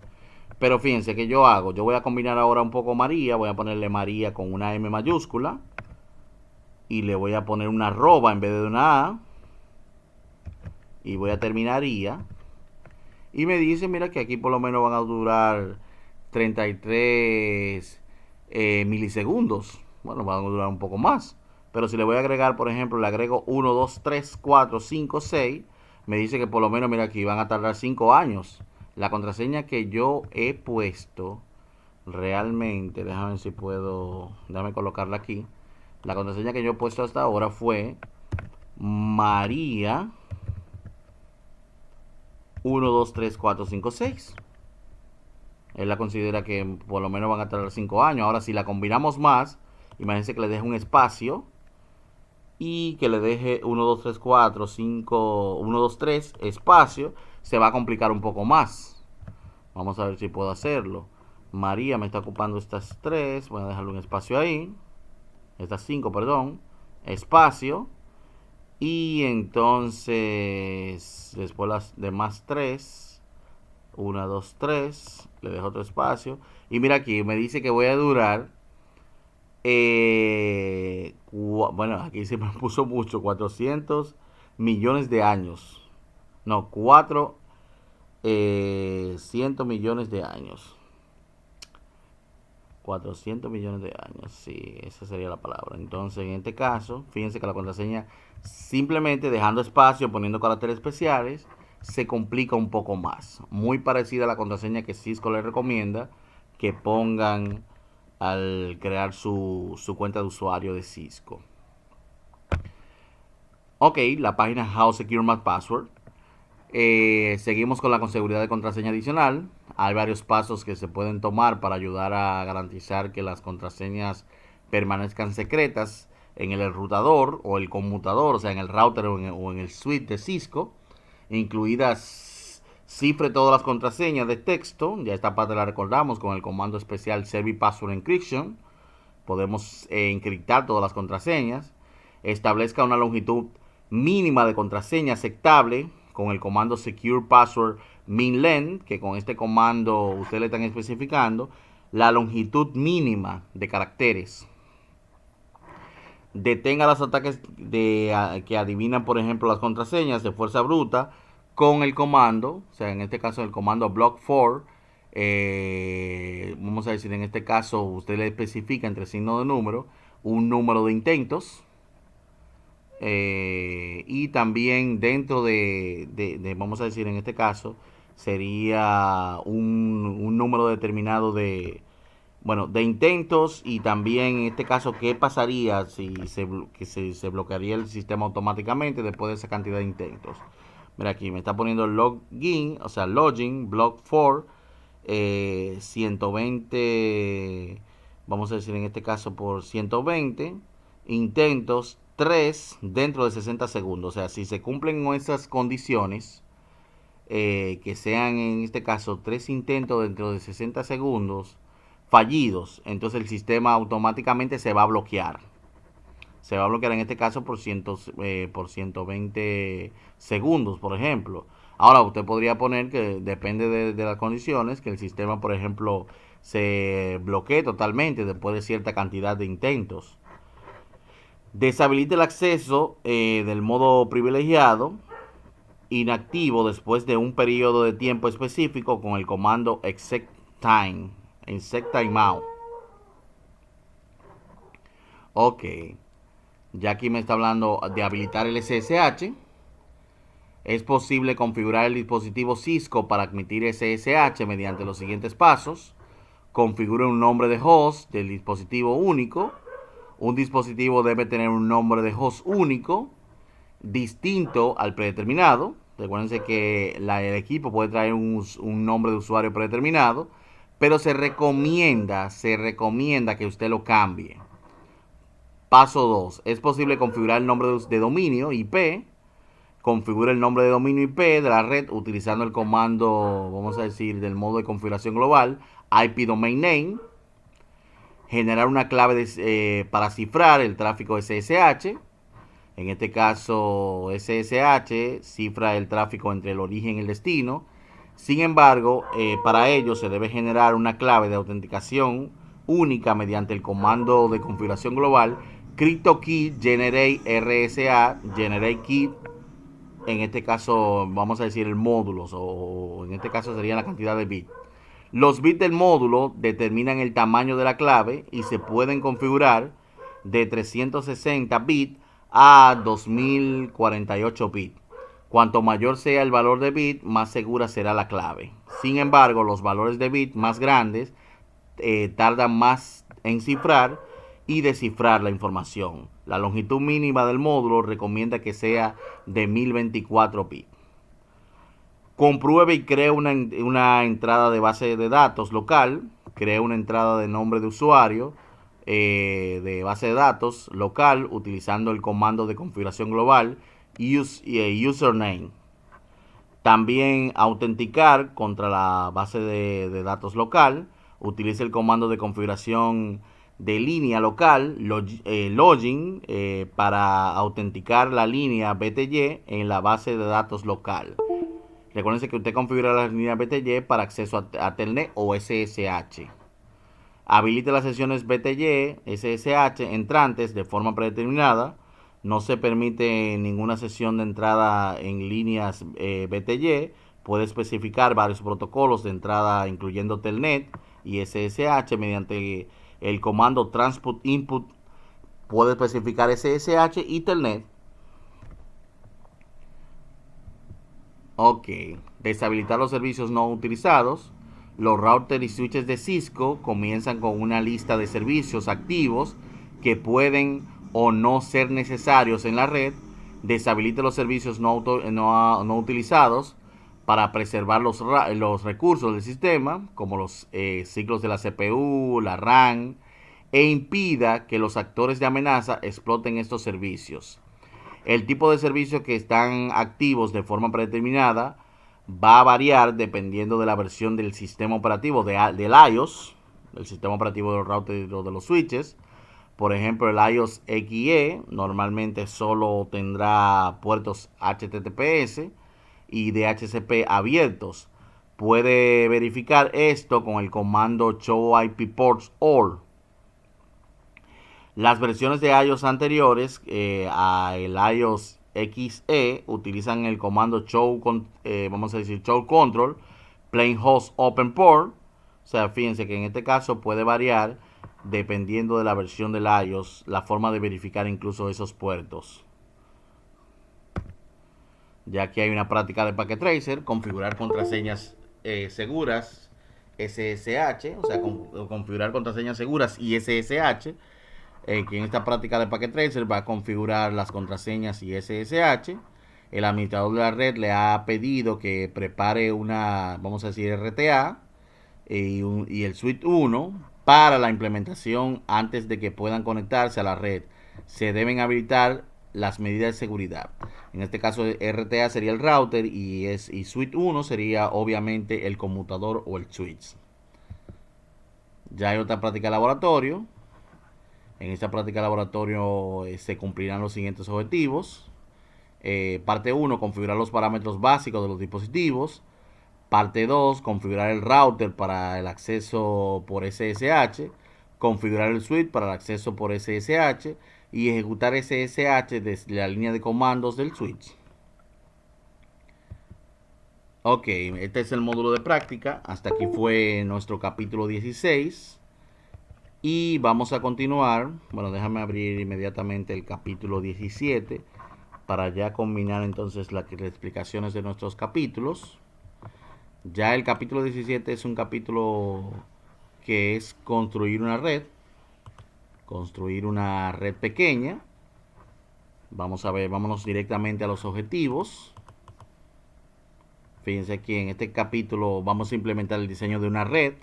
Pero fíjense que yo hago, yo voy a combinar ahora un poco María, voy a ponerle María con una M mayúscula. Y le voy a poner una arroba en vez de una A. Y voy a terminar IA. Y me dice, mira que aquí por lo menos van a durar 33 milisegundos. Bueno, van a durar un poco más. Pero si le voy a agregar, por ejemplo, le agrego 1, 2, 3, 4, 5, 6. Me dice que por lo menos, mira aquí, van a tardar 5 años. La contraseña que yo he puesto, realmente, déjame ver si puedo, déjame colocarla aquí. La contraseña que yo he puesto hasta ahora fue María 1, 2, 3, 4, 5, 6. Él la considera que por lo menos van a tardar 5 años. Ahora, si la combinamos más, imagínense que le deje un espacio y que le deje 1, 2, 3, 4, 5, 1, 2, 3 espacio, se va a complicar un poco más. Vamos a ver si puedo hacerlo. María me está ocupando estas 3. Voy a dejarle un espacio ahí. Estas 5, perdón. Espacio. Y entonces, después las demás 3. 1, 2, 3. Le dejo otro espacio. Y mira aquí, me dice que voy a durar. Bueno, aquí se me puso mucho. 400 millones de años. No, 400 millones de años. 400 millones de años, sí, esa sería la palabra. Entonces, en este caso, fíjense que la contraseña, simplemente dejando espacio, poniendo caracteres especiales, se complica un poco más. Muy parecida a la contraseña que Cisco les recomienda que pongan al crear su cuenta de usuario de Cisco. Ok, la página How Secure My Password. Seguimos con la con seguridad de contraseña adicional. Hay varios pasos que se pueden tomar para ayudar a garantizar que las contraseñas permanezcan secretas en el enrutador o el conmutador, o sea, en el router o en el switch de Cisco, incluidas cifre todas las contraseñas de texto. Ya esta parte la recordamos con el comando especial Service Password Encryption. Podemos encriptar todas las contraseñas. Establezca una longitud mínima de contraseña aceptable con el comando Secure Password MinLength, que con este comando ustedes le están especificando la longitud mínima de caracteres. Detenga los ataques que adivinan, por ejemplo, las contraseñas de fuerza bruta con el comando, o sea, en este caso el comando Block4. Vamos a decir, en este caso usted le especifica entre signos de número un número de intentos. Y también dentro vamos a decir, en este caso, sería un número determinado de intentos. Y también en este caso, ¿qué pasaría si se bloquearía el sistema automáticamente después de esa cantidad de intentos? Mira aquí, me está poniendo login, o sea, login, block 4, 120, vamos a decir en este caso por 120 intentos, 3 dentro de 60 segundos. O sea, si se cumplen esas condiciones, que sean en este caso 3 intentos dentro de 60 segundos fallidos, entonces el sistema automáticamente se va a bloquear. Se va a bloquear en este caso por 120 segundos, por ejemplo. Ahora, usted podría poner que depende de las condiciones, que el sistema, por ejemplo, se bloquee totalmente después de cierta cantidad de intentos. Deshabilite el acceso del modo privilegiado inactivo después de un periodo de tiempo específico con el comando exec timeout. Ok, ya aquí me está hablando de habilitar el SSH. Es posible configurar el dispositivo Cisco para admitir SSH mediante los siguientes pasos. configure un nombre de host del dispositivo único. Un dispositivo debe tener un nombre de host único, distinto al predeterminado. Recuerden que el equipo puede traer un nombre de usuario predeterminado, pero se recomienda que usted lo cambie. Paso 2. Es posible configurar el nombre de dominio IP. Configura el nombre de dominio IP de la red utilizando el comando, vamos a decir, del modo de configuración global, IP Domain Name. Generar una clave para cifrar el tráfico SSH. En este caso, SSH cifra el tráfico entre el origen y el destino. Sin embargo, para ello se debe generar una clave de autenticación única mediante el comando de configuración global CryptoKey Generate RSA Generate Key. En este caso, vamos a decir el módulo, o en este caso sería la cantidad de bits. Los bits del módulo determinan el tamaño de la clave y se pueden configurar de 360 bits a 2048 bits. Cuanto mayor sea el valor de bit, más segura será la clave. Sin embargo, los valores de bit más grandes tardan más en cifrar y descifrar la información. La longitud mínima del módulo recomienda que sea de 1024 bits. Compruebe y cree una entrada de base de datos local. Cree una entrada de nombre de usuario de base de datos local utilizando el comando de configuración global username. También autenticar contra la base de datos local. Utilice el comando de configuración de línea local, login, para autenticar la línea BTY en la base de datos local. Recuerden que usted configura la línea BTY para acceso a Telnet o SSH. Habilite las sesiones BTY, SSH entrantes de forma predeterminada. No se permite ninguna sesión de entrada en líneas BTY. Puede especificar varios protocolos de entrada incluyendo Telnet y SSH mediante el comando Transport Input. Puede especificar SSH y Telnet. Ok, deshabilitar los servicios no utilizados. Los routers y switches de Cisco comienzan con una lista de servicios activos que pueden o no ser necesarios en la red. Deshabilite los servicios no utilizados para preservar los recursos del sistema, como los ciclos de la CPU, la RAM, e impida que los actores de amenaza exploten estos servicios. El tipo de servicios que están activos de forma predeterminada va a variar dependiendo de la versión del sistema operativo del iOS, el sistema operativo de los routers y de los switches. Por ejemplo, el iOS XE normalmente solo tendrá puertos HTTPS y DHCP abiertos. Puede verificar esto con el comando Show IP Ports All. Las versiones de iOS anteriores a el iOS XE utilizan el comando show control plain host open port. O sea, fíjense que en este caso puede variar dependiendo de la versión del iOS la forma de verificar incluso esos puertos. Ya que hay una práctica de Packet Tracer, configurar contraseñas seguras SSH, o sea, configurar contraseñas seguras y SSH. Que en esta práctica de Packet Tracer va a configurar las contraseñas y SSH. El administrador de la red le ha pedido que prepare una, vamos a decir, RTA y el Suite 1 para la implementación antes de que puedan conectarse a la red. Se deben habilitar las medidas de seguridad. En este caso, RTA sería el router y Suite 1 sería obviamente el conmutador o el switch. Ya hay otra práctica de laboratorio. En esta práctica de laboratorio se cumplirán los siguientes objetivos. Parte 1, configurar los parámetros básicos de los dispositivos. Parte 2, configurar el router para el acceso por SSH. Configurar el switch para el acceso por SSH. Y ejecutar SSH desde la línea de comandos del switch. Ok, este es el módulo de práctica. Hasta aquí fue nuestro capítulo 16. Y vamos a continuar. Bueno, déjame abrir inmediatamente el capítulo 17 para ya combinar entonces las explicaciones de nuestros capítulos. Ya el capítulo 17 es un capítulo que es construir una red. Construir una red pequeña. Vamos a ver, vámonos directamente a los objetivos. Fíjense aquí en este capítulo vamos a implementar el diseño de una red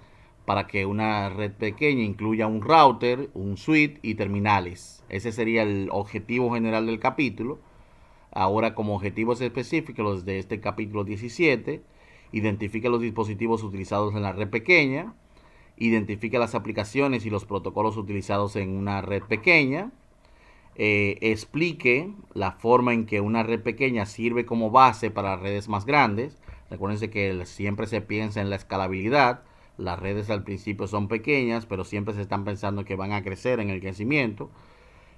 para que una red pequeña incluya un router, un switch y terminales. Ese sería el objetivo general del capítulo. Ahora, como objetivos específicos los de este capítulo 17, identifica los dispositivos utilizados en la red pequeña, identifica las aplicaciones y los protocolos utilizados en una red pequeña, explique la forma en que una red pequeña sirve como base para redes más grandes. Recuérdense que siempre se piensa en la escalabilidad. Las redes al principio son pequeñas, pero siempre se están pensando que van a crecer en el crecimiento.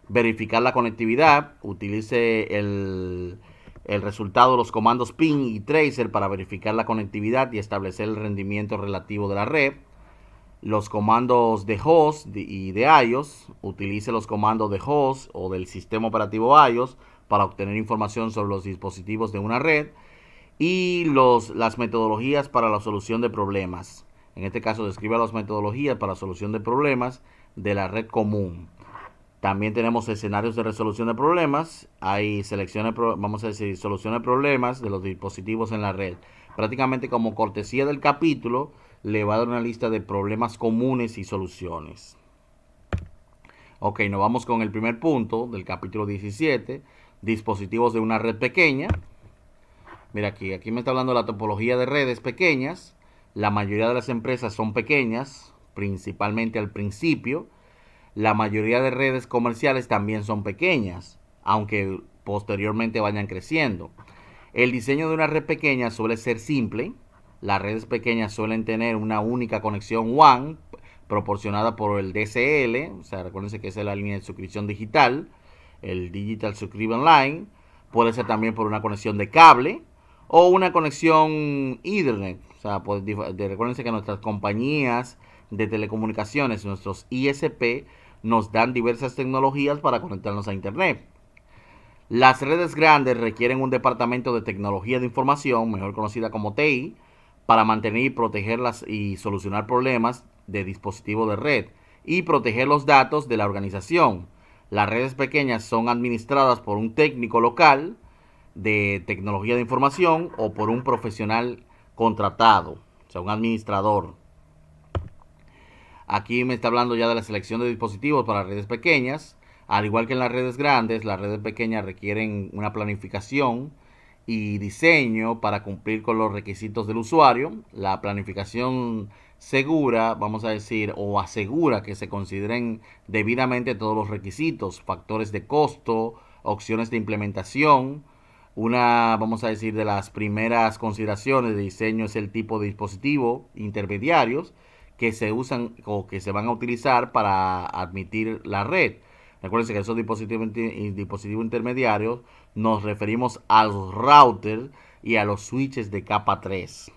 Verificar la conectividad. Utilice el resultado de los comandos ping y tracer para verificar la conectividad y establecer el rendimiento relativo de la red. Los comandos de host y de iOS. Utilice los comandos de host o del sistema operativo iOS para obtener información sobre los dispositivos de una red. Y las metodologías para la solución de problemas. En este caso, describe las metodologías para la solución de problemas de la red común. También tenemos escenarios de resolución de problemas. Hay vamos a decir, soluciones de problemas de los dispositivos en la red. Prácticamente como cortesía del capítulo, le va a dar una lista de problemas comunes y soluciones. Ok, nos vamos con el primer punto del capítulo 17, dispositivos de una red pequeña. Mira aquí me está hablando de la topología de redes pequeñas. La mayoría de las empresas son pequeñas, principalmente al principio. La mayoría de redes comerciales también son pequeñas, aunque posteriormente vayan creciendo. El diseño de una red pequeña suele ser simple. Las redes pequeñas suelen tener una única conexión WAN proporcionada por el DSL, o sea, recuérdense que esa es la línea de suscripción digital, el Digital Subscription Line. Puede ser también por una conexión de cable o una conexión Ethernet. O sea, recuérdense que nuestras compañías de telecomunicaciones, nuestros ISP, nos dan diversas tecnologías para conectarnos a Internet. Las redes grandes requieren un departamento de tecnología de información, mejor conocida como TI, para mantener y protegerlas y solucionar problemas de dispositivos de red y proteger los datos de la organización. Las redes pequeñas son administradas por un técnico local de tecnología de información o por un profesional contratado, o sea, un administrador. Aquí me está hablando ya de la selección de dispositivos para redes pequeñas. Al igual que en las redes grandes, las redes pequeñas requieren una planificación y diseño para cumplir con los requisitos del usuario. La planificación segura, vamos a decir, o asegura que se consideren debidamente todos los requisitos, factores de costo, opciones de implementación. Vamos a decir, de las primeras consideraciones de diseño es el tipo de dispositivo intermediarios que se usan o que se van a utilizar para admitir la red. Recuerden que esos dispositivos intermediarios nos referimos a los routers y a los switches de capa 3.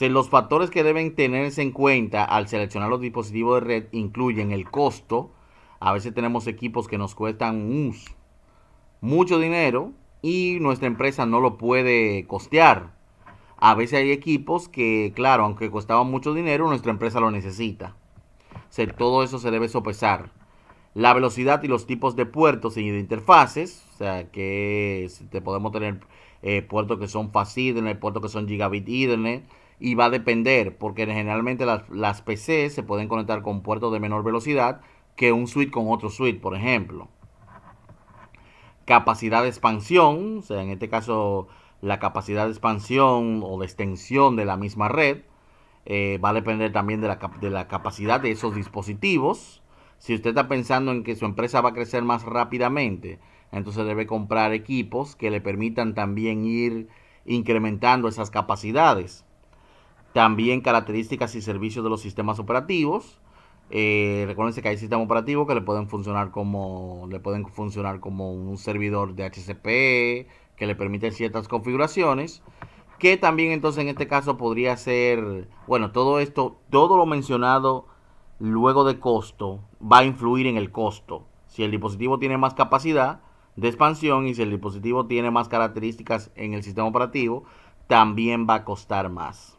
Los factores que deben tenerse en cuenta al seleccionar los dispositivos de red incluyen el costo. A veces tenemos equipos que nos cuestan mucho dinero y nuestra empresa no lo puede costear. A veces hay equipos que, claro, aunque costaban mucho dinero, nuestra empresa lo necesita. Todo eso se debe sopesar. La velocidad y los tipos de puertos y de interfaces, o sea, que podemos tener puertos que son Fast Ethernet, puertos que son Gigabit Ethernet, y va a depender, porque generalmente las PC se pueden conectar con puertos de menor velocidad que un switch con otro switch, por ejemplo. Capacidad de expansión, o sea, en este caso la capacidad de expansión o de extensión de la misma red va a depender también de la capacidad de esos dispositivos. Si usted está pensando en que su empresa va a crecer más rápidamente, entonces debe comprar equipos que le permitan también ir incrementando esas capacidades. También características y servicios de los sistemas operativos. Recuerden que hay sistemas operativos que le pueden funcionar como un servidor de HCP que le permiten ciertas configuraciones, que también entonces en este caso podría ser, bueno, todo lo mencionado luego de costo va a influir en el costo. Si el dispositivo tiene más capacidad de expansión y si el dispositivo tiene más características en el sistema operativo, también va a costar más.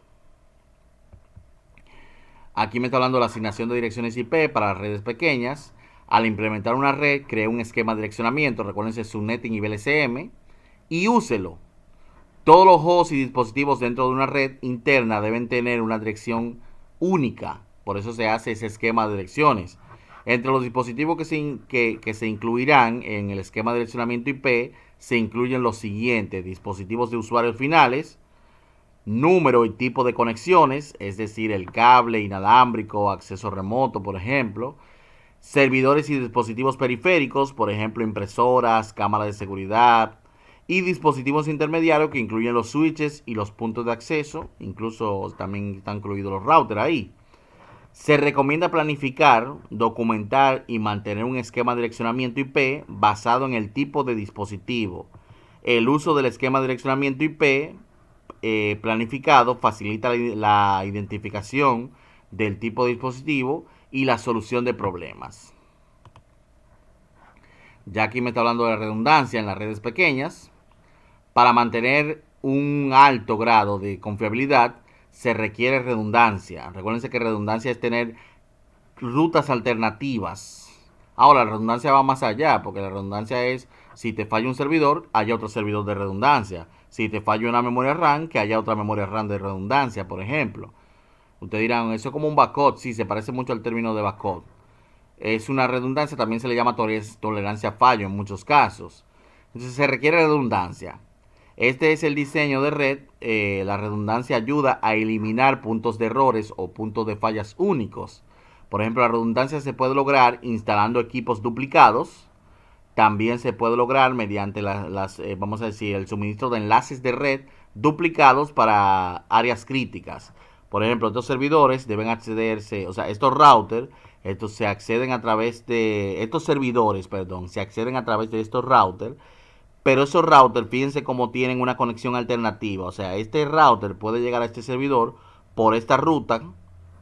Aquí me está hablando de la asignación de direcciones IP para las redes pequeñas. Al implementar una red, cree un esquema de direccionamiento, recuérdense Subnetting y VLCM, y úselo. Todos los hosts y dispositivos dentro de una red interna deben tener una dirección única. Por eso se hace ese esquema de direcciones. Entre los dispositivos que se incluirán en el esquema de direccionamiento IP se incluyen los siguientes: dispositivos de usuarios finales, número y tipo de conexiones, es decir, el cable inalámbrico, acceso remoto, por ejemplo, servidores y dispositivos periféricos, por ejemplo, impresoras, cámaras de seguridad, y dispositivos intermediarios que incluyen los switches y los puntos de acceso, incluso también están incluidos los routers ahí. Se recomienda planificar, documentar y mantener un esquema de direccionamiento IP basado en el tipo de dispositivo. El uso del esquema de direccionamiento IP planificado facilita la identificación del tipo de dispositivo y la solución de problemas. Ya aquí me está hablando de la redundancia en las redes pequeñas. Para mantener un alto grado de confiabilidad se requiere redundancia. Recuérdense que redundancia es tener rutas alternativas. Ahora, la redundancia va más allá, porque la redundancia es, si te falla un servidor, haya otro servidor de redundancia. Si te falla una memoria RAM, que haya otra memoria RAM de redundancia, por ejemplo. Ustedes dirán, eso es como un backup. Sí, se parece mucho al término de backup. Es una redundancia, también se le llama tolerancia a fallo en muchos casos. Entonces se requiere redundancia. Este es el diseño de red. La redundancia ayuda a eliminar puntos de errores o puntos de fallas únicos. Por ejemplo, la redundancia se puede lograr instalando equipos duplicados. También se puede lograr mediante vamos a decir, el suministro de enlaces de red duplicados para áreas críticas. Por ejemplo, estos servidores deben accederse, o sea, estos routers, estos se acceden a través de, estos servidores, perdón, se acceden a través de estos routers, pero esos routers, fíjense cómo tienen una conexión alternativa. O sea, este router puede llegar a este servidor por esta ruta,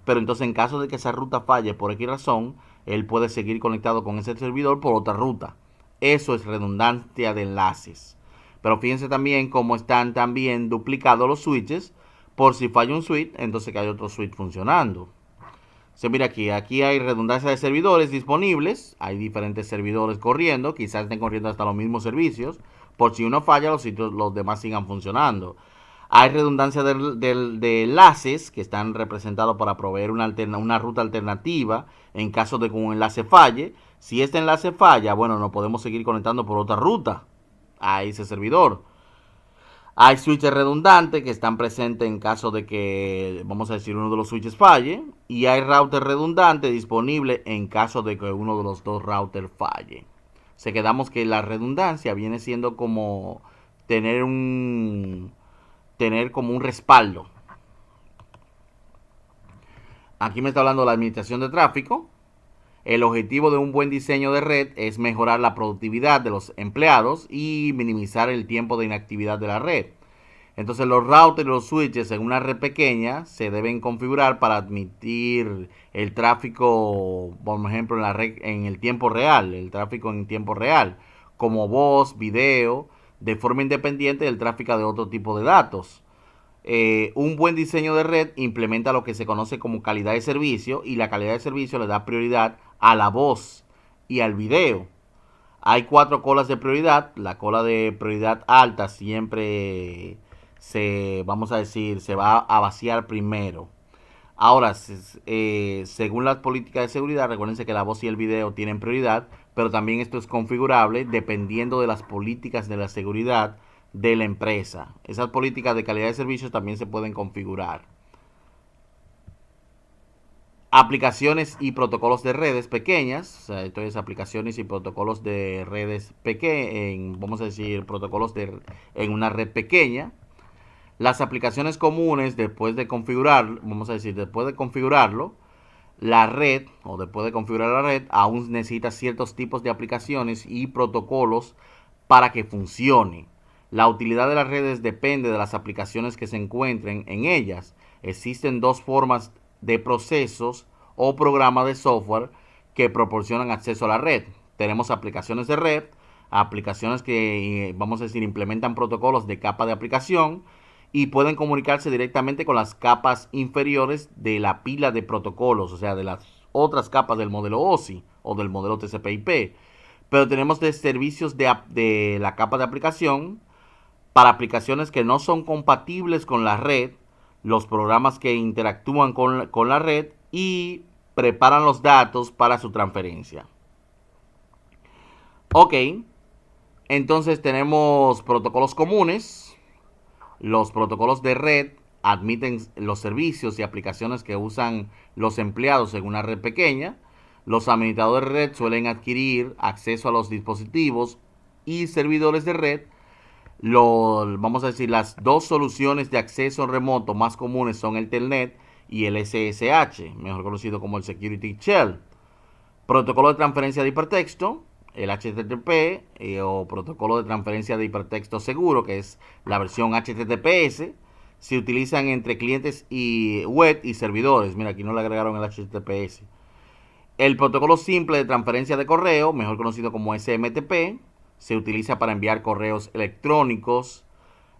pero entonces en caso de que esa ruta falle por X razón, él puede seguir conectado con ese servidor por otra ruta. Eso es redundancia de enlaces. Pero fíjense también cómo están también duplicados los switches. Por si falla un switch, entonces que hay otro switch funcionando. Se mira aquí hay redundancia de servidores disponibles, hay diferentes servidores corriendo, quizás estén corriendo hasta los mismos servicios, por si uno falla los demás sigan funcionando. Hay redundancia de enlaces que están representados para proveer una ruta alternativa en caso de que un enlace falle. Si este enlace falla, bueno, nos podemos seguir conectando por otra ruta a ese servidor. Hay switches redundantes que están presentes en caso de que, vamos a decir, uno de los switches falle. Y hay routers redundantes disponibles en caso de que uno de los dos routers falle. Se quedamos que la redundancia viene siendo como tener tener como un respaldo. Aquí me está hablando de la administración de tráfico. El objetivo de un buen diseño de red es mejorar la productividad de los empleados y minimizar el tiempo de inactividad de la red. Entonces los routers y los switches en una red pequeña se deben configurar para admitir el tráfico, por ejemplo, en la red en el tiempo real, el tráfico en tiempo real, como voz, video, de forma independiente del tráfico de otro tipo de datos. Un buen diseño de red implementa lo que se conoce como calidad de servicio, y la calidad de servicio le da prioridad a la voz y al video. Hay cuatro colas de prioridad. La cola de prioridad alta siempre vamos a decir, se va a vaciar primero. Ahora, según las políticas de seguridad, recuérdense que la voz y el video tienen prioridad, pero también esto es configurable dependiendo de las políticas de la seguridad de la empresa. Esas políticas de calidad de servicios también se pueden configurar. Aplicaciones y protocolos de redes pequeñas, o sea, entonces aplicaciones y protocolos de redes pequeñas, vamos a decir, protocolos en una red pequeña. Las aplicaciones comunes, después de configurar, vamos a decir, después de configurarlo, la red, o después de configurar la red, aún necesita ciertos tipos de aplicaciones y protocolos para que funcione. La utilidad de las redes depende de las aplicaciones que se encuentren en ellas. Existen dos formas de procesos o programas de software que proporcionan acceso a la red. Tenemos aplicaciones de red, aplicaciones que, vamos a decir, implementan protocolos de capa de aplicación, y pueden comunicarse directamente con las capas inferiores de la pila de protocolos, o sea, de las otras capas del modelo OSI o del modelo TCP/IP. Pero tenemos de servicios de la capa de aplicación para aplicaciones que no son compatibles con la red, los programas que interactúan con la red y preparan los datos para su transferencia. Ok, entonces tenemos protocolos comunes. Los protocolos de red admiten los servicios y aplicaciones que usan los empleados en una red pequeña. Los administradores de red suelen adquirir acceso a los dispositivos y servidores de red. Vamos a decir, las dos soluciones de acceso remoto más comunes son el Telnet y el SSH, mejor conocido como el Security Shell. Protocolo de transferencia de hipertexto, el HTTP o protocolo de transferencia de hipertexto seguro, que es la versión HTTPS, se utilizan entre clientes y web y servidores. Mira, aquí no le agregaron el HTTPS. El protocolo simple de transferencia de correo, mejor conocido como SMTP, se utiliza para enviar correos electrónicos.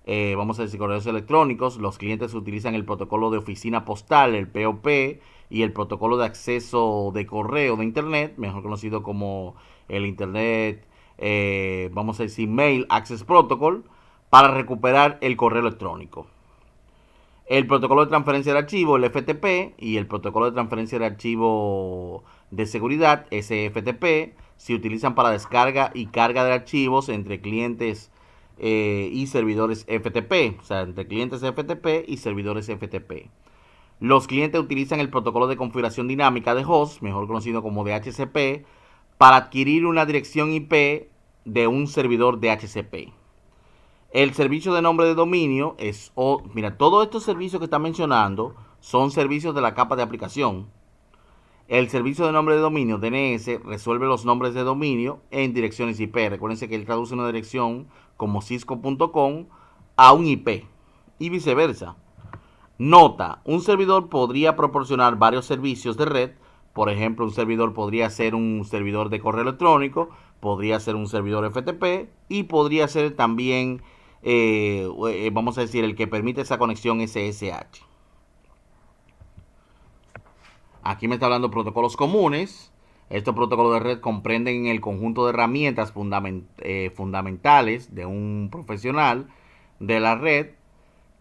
Vamos a decir correos electrónicos. Los clientes utilizan el protocolo de oficina postal, el POP, y el protocolo de acceso de correo de Internet, mejor conocido como el Internet, vamos a decir Mail Access Protocol, para recuperar el correo electrónico. El protocolo de transferencia de archivo, el FTP, y el protocolo de transferencia de archivo de seguridad, SFTP, se utilizan para descarga y carga de archivos entre clientes y servidores FTP, o sea, entre clientes FTP y servidores FTP. Los clientes utilizan el protocolo de configuración dinámica de host, mejor conocido como DHCP, para adquirir una dirección IP de un servidor DHCP. El servicio de nombre de dominio es, mira, todos estos servicios que está mencionando son servicios de la capa de aplicación. El servicio de nombre de dominio, DNS, resuelve los nombres de dominio en direcciones IP. Recuérdense que él traduce una dirección como cisco.com a un IP y viceversa. Nota, un servidor podría proporcionar varios servicios de red. Por ejemplo, un servidor podría ser un servidor de correo electrónico, podría ser un servidor FTP y podría ser también, vamos a decir, el que permite esa conexión SSH. Aquí me está hablando de protocolos comunes. Estos protocolos de red comprenden el conjunto de herramientas fundamentales de un profesional de la red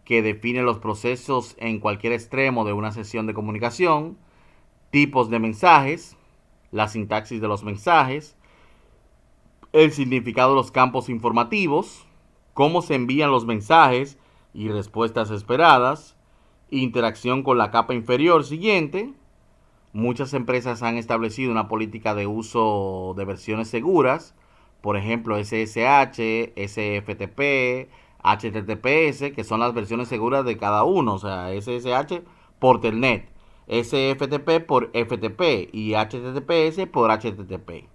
que define los procesos en cualquier extremo de una sesión de comunicación, tipos de mensajes, la sintaxis de los mensajes, el significado de los campos informativos, cómo se envían los mensajes y respuestas esperadas, interacción con la capa inferior siguiente. Muchas empresas han establecido una política de uso de versiones seguras, por ejemplo SSH, SFTP, HTTPS, que son las versiones seguras de cada uno, o sea, SSH por Telnet, SFTP por FTP y HTTPS por HTTP.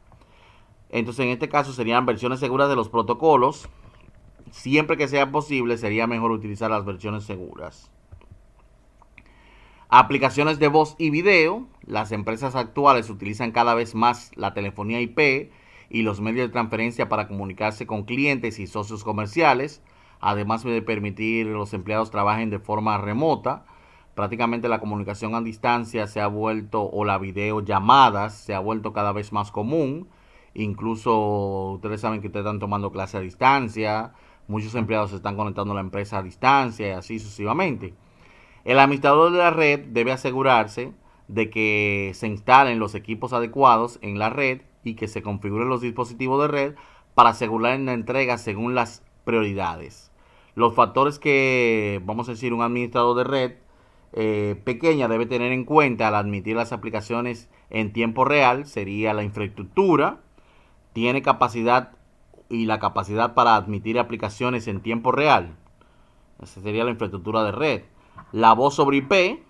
Entonces, en este caso serían versiones seguras de los protocolos. Siempre que sea posible, sería mejor utilizar las versiones seguras. Aplicaciones de voz y video. Las empresas actuales utilizan cada vez más la telefonía IP y los medios de transferencia para comunicarse con clientes y socios comerciales, además de permitir que los empleados trabajen de forma remota. Prácticamente la comunicación a distancia se ha vuelto, o la videollamadas se ha vuelto cada vez más común. Incluso ustedes saben que ustedes están tomando clases a distancia, muchos empleados se están conectando a la empresa a distancia y así sucesivamente. El administrador de la red debe asegurarse de que se instalen los equipos adecuados en la red y que se configuren los dispositivos de red para asegurar la entrega según las prioridades. Los factores que, vamos a decir, un administrador de red pequeña debe tener en cuenta al admitir las aplicaciones en tiempo real sería la infraestructura, tiene capacidad y la capacidad para admitir aplicaciones en tiempo real. Esa sería la infraestructura de red. La voz sobre IP,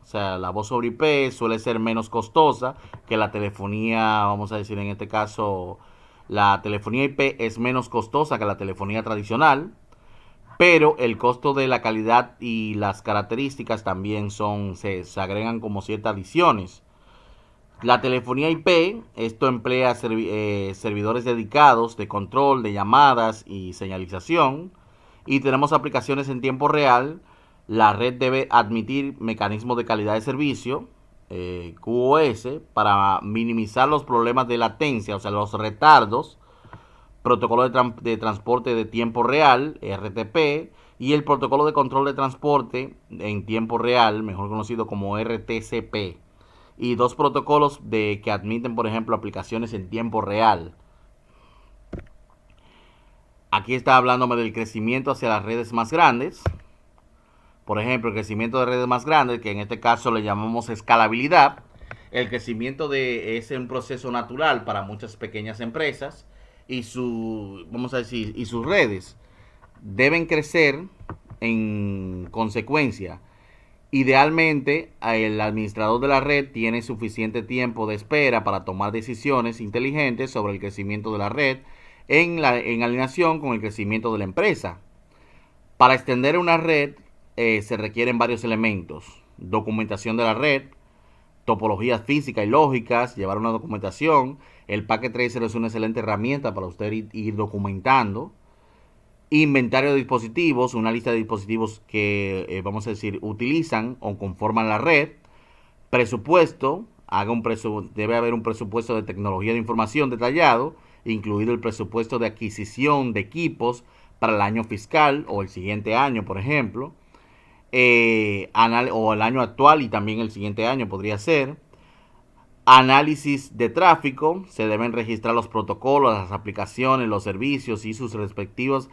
o sea, la voz sobre IP suele ser menos costosa que la telefonía, vamos a decir en este caso, la telefonía IP es menos costosa que la telefonía tradicional, pero el costo de la calidad y las características también se agregan como ciertas adiciones. La telefonía IP, esto emplea servidores dedicados de control de llamadas y señalización. Y tenemos aplicaciones en tiempo real. La red debe admitir mecanismos de calidad de servicio, QoS, para minimizar los problemas de latencia, o sea, los retardos, protocolo de transporte de tiempo real, RTP, y el protocolo de control de transporte en tiempo real, mejor conocido como RTCP. Y dos protocolos que admiten, por ejemplo, aplicaciones en tiempo real. Aquí está hablándome del crecimiento hacia las redes más grandes. Por ejemplo, el crecimiento de redes más grandes, que en este caso le llamamos escalabilidad. El crecimiento es un proceso natural para muchas pequeñas empresas y vamos a decir, y sus redes deben crecer en consecuencia. Idealmente, el administrador de la red tiene suficiente tiempo de espera para tomar decisiones inteligentes sobre el crecimiento de la red en alineación con el crecimiento de la empresa. Para extender una red se requieren varios elementos: documentación de la red, topologías físicas y lógicas, llevar una documentación. El Packet Tracer es una excelente herramienta para usted ir documentando. Inventario de dispositivos, una lista de dispositivos que, vamos a decir, utilizan o conforman la red. Presupuesto, debe haber un presupuesto de tecnología de información detallado, incluido el presupuesto de adquisición de equipos para el año fiscal o el siguiente año, por ejemplo, o el año actual y también el siguiente año podría ser. Análisis de tráfico, se deben registrar los protocolos, las aplicaciones, los servicios y sus respectivos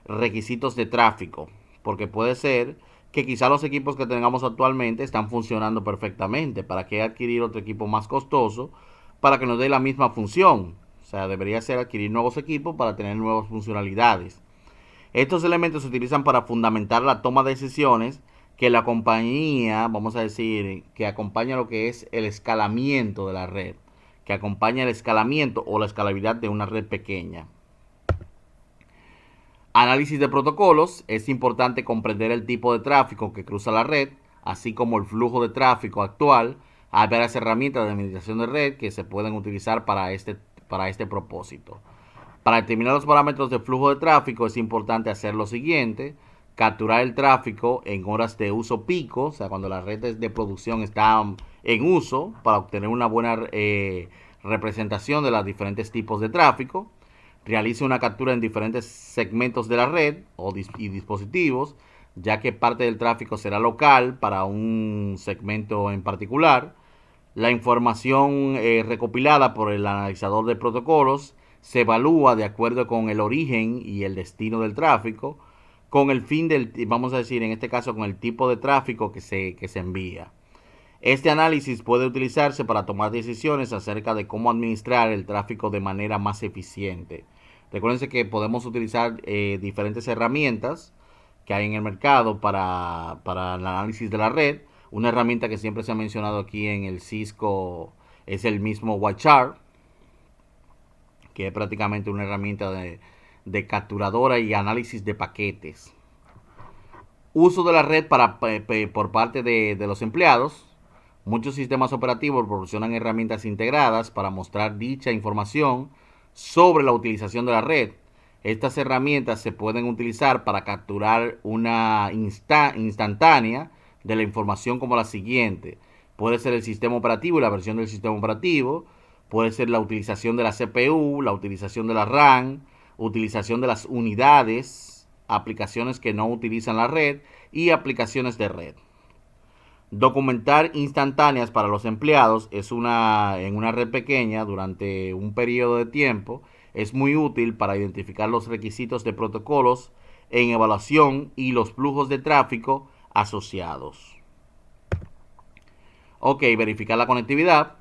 requisitos de tráfico, porque puede ser que quizá los equipos que tengamos actualmente están funcionando perfectamente. ¿Para qué adquirir otro equipo más costoso para que nos dé la misma función? O sea, debería ser adquirir nuevos equipos para tener nuevas funcionalidades. Estos elementos se utilizan para fundamentar la toma de decisiones que la compañía, vamos a decir, que acompaña lo que es el escalamiento de la red, que acompaña el escalamiento o la escalabilidad de una red pequeña. Análisis de protocolos. Es importante comprender el tipo de tráfico que cruza la red, así como el flujo de tráfico actual. Hay varias herramientas de administración de red que se pueden utilizar para este propósito. Para determinar los parámetros de flujo de tráfico es importante hacer lo siguiente: capturar el tráfico en horas de uso pico, o sea, cuando las redes de producción están en uso, para obtener una buena representación de los diferentes tipos de tráfico. Realice una captura en diferentes segmentos de la red y dispositivos, ya que parte del tráfico será local para un segmento en particular. La información recopilada por el analizador de protocolos se evalúa de acuerdo con el origen y el destino del tráfico, con el fin vamos a decir, en este caso, con el tipo de tráfico que se envía. Este análisis puede utilizarse para tomar decisiones acerca de cómo administrar el tráfico de manera más eficiente. Recuerden que podemos utilizar diferentes herramientas que hay en el mercado para el análisis de la red. Una herramienta que siempre se ha mencionado aquí en el Cisco es el mismo Wichart, que es prácticamente una herramienta de capturadora y análisis de paquetes. Uso de la red por parte de los empleados. Muchos sistemas operativos proporcionan herramientas integradas para mostrar dicha información sobre la utilización de la red. Estas herramientas se pueden utilizar para capturar una instantánea de la información, como la siguiente. Puede ser el sistema operativo y la versión del sistema operativo. Puede ser la utilización de la CPU, la utilización de la RAM, utilización de las unidades, aplicaciones que no utilizan la red y aplicaciones de red. Documentar instantáneas para los empleados en una red pequeña durante un periodo de tiempo es muy útil para identificar los requisitos de protocolos en evaluación y los flujos de tráfico asociados. Ok, verificar la conectividad.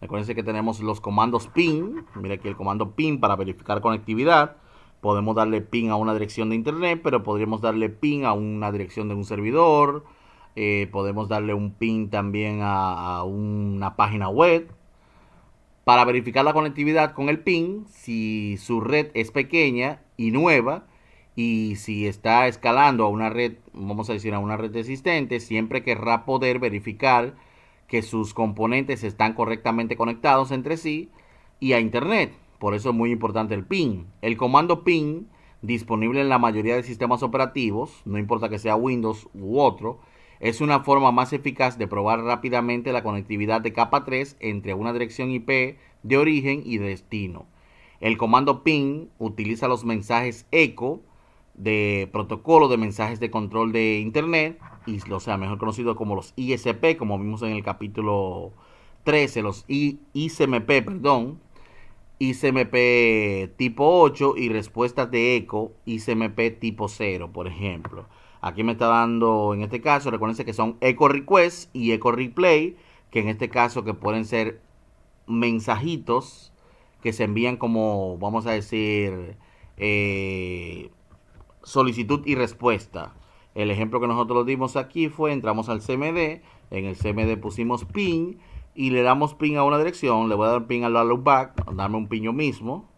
Recuerden que tenemos los comandos PIN. Mira aquí el comando PIN para verificar conectividad. Podemos darle PIN a una dirección de internet, pero podríamos darle PIN a una dirección de un servidor. Podemos darle un PIN también a una página web. Para verificar la conectividad con el PIN, si su red es pequeña y nueva, y si está escalando a una red, vamos a decir, a una red existente, siempre querrá poder verificar que sus componentes están correctamente conectados entre sí y a internet. Por eso es muy importante el PIN. El comando PIN disponible en la mayoría de sistemas operativos, no importa que sea Windows u otro, es una forma más eficaz de probar rápidamente la conectividad de capa 3 entre una dirección IP de origen y de destino. El comando ping utiliza los mensajes echo de protocolo de mensajes de control de Internet, y, o sea, mejor conocido como los ISP, como vimos en el capítulo 13, los ICMP, perdón, ICMP tipo 8 y respuestas de eco ICMP tipo 0, por ejemplo. Aquí me está dando, en este caso, recuerden que son echo request y echo replay, que en este caso que pueden ser mensajitos que se envían como, vamos a decir, solicitud y respuesta. El ejemplo que nosotros dimos aquí fue, entramos al CMD, en el CMD pusimos ping y le damos ping a una dirección, le voy a dar ping al loopback, darme un ping yo mismo,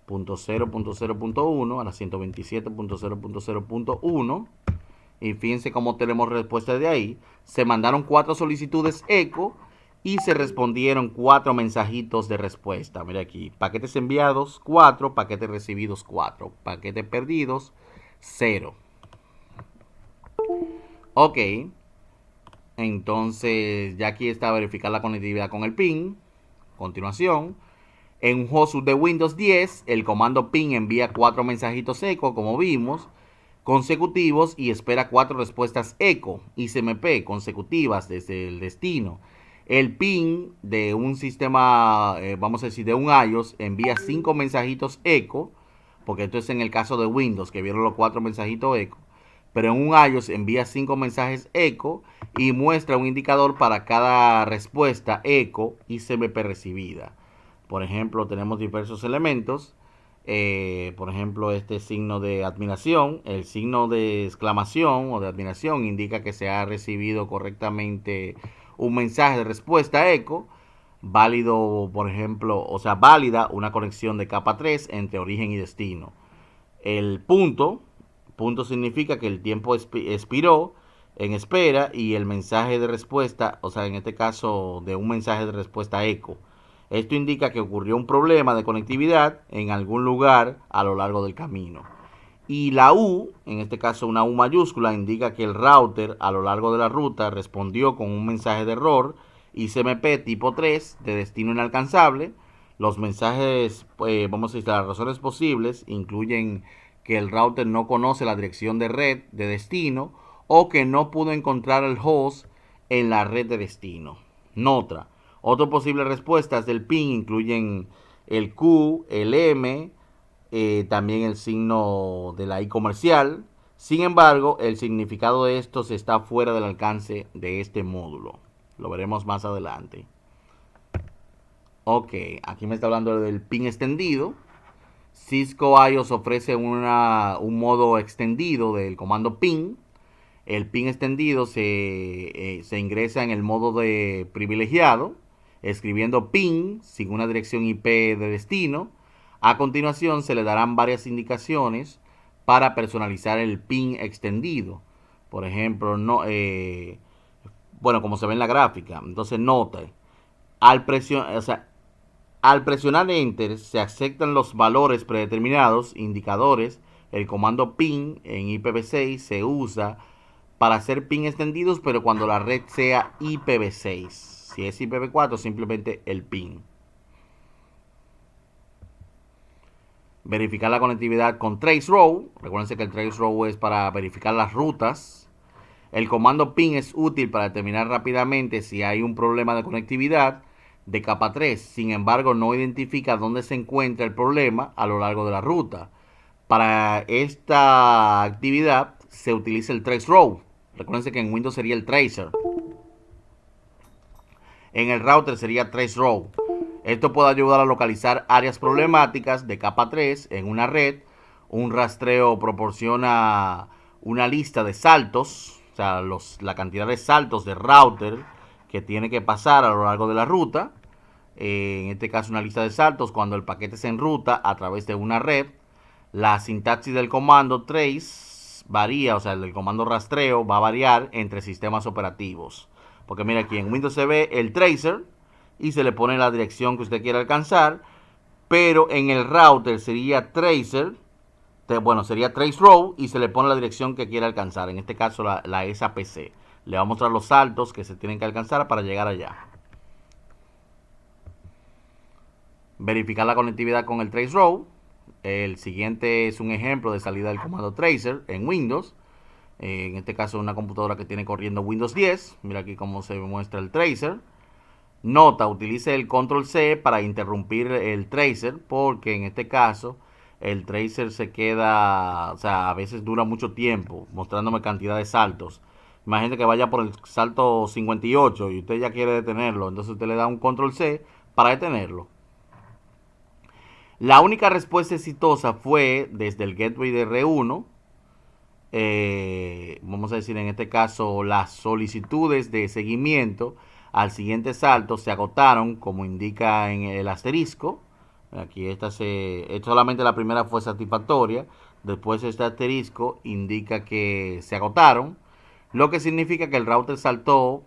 .0.0.1 a la 127.0.0.1, y fíjense cómo tenemos respuesta de ahí. Se mandaron 4 solicitudes eco y se respondieron 4 mensajitos de respuesta. Mira aquí, paquetes enviados 4, paquetes recibidos 4, paquetes perdidos 0. Ok, entonces ya aquí está verificar la conectividad con el ping. Continuación, en un host de Windows 10, el comando ping envía 4 mensajitos eco, como vimos, consecutivos, y espera 4 respuestas eco ICMP consecutivas desde el destino. El ping de un sistema, vamos a decir, de un iOS, envía 5 mensajitos eco, porque esto es en el caso de Windows, que vieron los 4 mensajitos eco. Pero en un iOS envía 5 mensajes eco y muestra un indicador para cada respuesta eco ICMP recibida. Por ejemplo, tenemos diversos elementos. Por ejemplo, este signo de admiración, el signo de exclamación o de admiración indica que se ha recibido correctamente un mensaje de respuesta eco, válido, por ejemplo, o sea, válida una conexión de capa 3 entre origen y destino. El punto significa que el tiempo expiró en espera y el mensaje de respuesta, o sea, en este caso de un mensaje de respuesta eco. Esto indica que ocurrió un problema de conectividad en algún lugar a lo largo del camino. Y la U, en este caso una U mayúscula, indica que el router a lo largo de la ruta respondió con un mensaje de error ICMP tipo 3 de destino inalcanzable. Los mensajes, vamos a decir, las razones posibles incluyen que el router no conoce la dirección de red de destino o que no pudo encontrar el host en la red de destino. Nota, otras posibles respuestas del ping incluyen el Q, el M, también el signo de la I comercial. Sin embargo, el significado de estos está fuera del alcance de este módulo. Lo veremos más adelante. Ok, aquí me está hablando del ping extendido. Cisco iOS ofrece un modo extendido del comando ping. El ping extendido se ingresa en el modo de privilegiado, escribiendo ping sin una dirección IP de destino. A continuación se le darán varias indicaciones para personalizar el ping extendido. Por ejemplo, no, bueno, como se ve en la gráfica. Entonces, note, al presionar, o sea, al presionar Enter se aceptan los valores predeterminados, indicadores. El comando ping en IPv6 se usa para hacer ping extendidos, pero cuando la red sea IPv6. Si es IPv4, simplemente el ping. Verificar la conectividad con traceroute. Recuerden que el traceroute es para verificar las rutas. El comando ping es útil para determinar rápidamente si hay un problema de conectividad de capa 3. Sin embargo, no identifica dónde se encuentra el problema a lo largo de la ruta. Para esta actividad se utiliza el traceroute. Recuerden que en Windows sería el tracer. En el router sería traceroute. Esto puede ayudar a localizar áreas problemáticas de capa 3 en una red. Un rastreo proporciona una lista de saltos, o sea, la cantidad de saltos de router que tiene que pasar a lo largo de la ruta. En este caso, una lista de saltos cuando el paquete se enruta a través de una red. La sintaxis del comando trace varía, o sea, el comando rastreo va a variar entre sistemas operativos. Porque mira, aquí en Windows se ve el tracer y se le pone la dirección que usted quiere alcanzar, pero en el router sería tracer Bueno, sería trace row y se le pone la dirección que quiere alcanzar. En este caso la SAPC. Le va a mostrar los saltos que se tienen que alcanzar para llegar allá. Verificar la conectividad con el trace row. El siguiente es un ejemplo de salida del comando tracer en Windows. En este caso una computadora que tiene corriendo Windows 10. Mira aquí cómo se muestra el tracer. Nota, utilice el control C para interrumpir el tracer, porque en este caso el tracer se queda, o sea, a veces dura mucho tiempo mostrándome cantidad de saltos. Imagínate que vaya por el salto 58 y usted ya quiere detenerlo, entonces usted le da un control C para detenerlo. La única respuesta exitosa fue desde el gateway de R1. Vamos a decir en este caso las solicitudes de seguimiento al siguiente salto se agotaron, como indica en el asterisco. Aquí solamente la primera fue satisfactoria. Después este asterisco indica que se agotaron, lo que significa que el router saltó,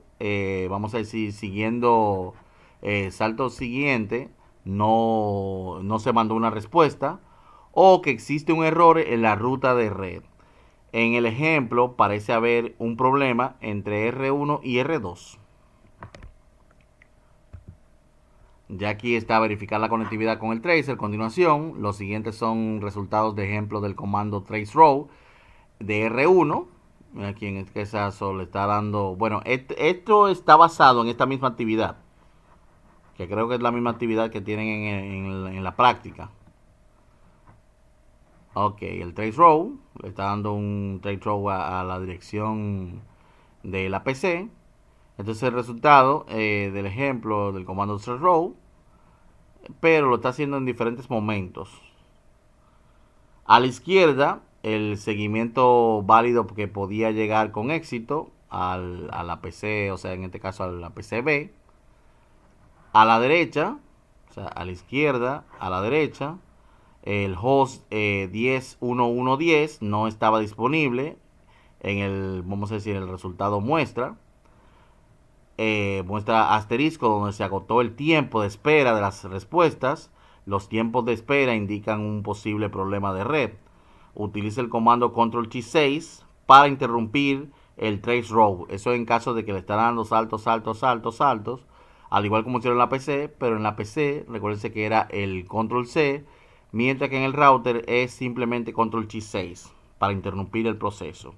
vamos a decir, siguiendo salto siguiente, no se mandó una respuesta, o que existe un error en la ruta de red. En el ejemplo parece haber un problema entre R1 y R2. Ya aquí está verificar la conectividad con el tracer. A continuación, los siguientes son resultados de ejemplo del comando tracerow de R1. Aquí en este caso le está dando... Bueno, esto está basado en esta misma actividad, que creo que es la misma actividad que tienen en la práctica. Ok, el tracerow le está dando un tracerow a la dirección de la PC. Este es el resultado del ejemplo del comando tracerow, pero lo está haciendo en diferentes momentos. A la izquierda, el seguimiento válido que podía llegar con éxito a la PC, o sea, en este caso a la PCB. A la derecha, o sea, a la izquierda, a la derecha, el host 10.1.1.10 no estaba disponible en el, vamos a decir, el resultado muestra. Muestra asterisco donde se agotó el tiempo de espera de las respuestas. Los tiempos de espera indican un posible problema de red. Utiliza el comando control T6 para interrumpir el tracerow. Eso en caso de que le está dando saltos, al igual como hicieron en la PC, pero en la PC recuérdense que era el control C, mientras que en el router es simplemente control T6 para interrumpir el proceso.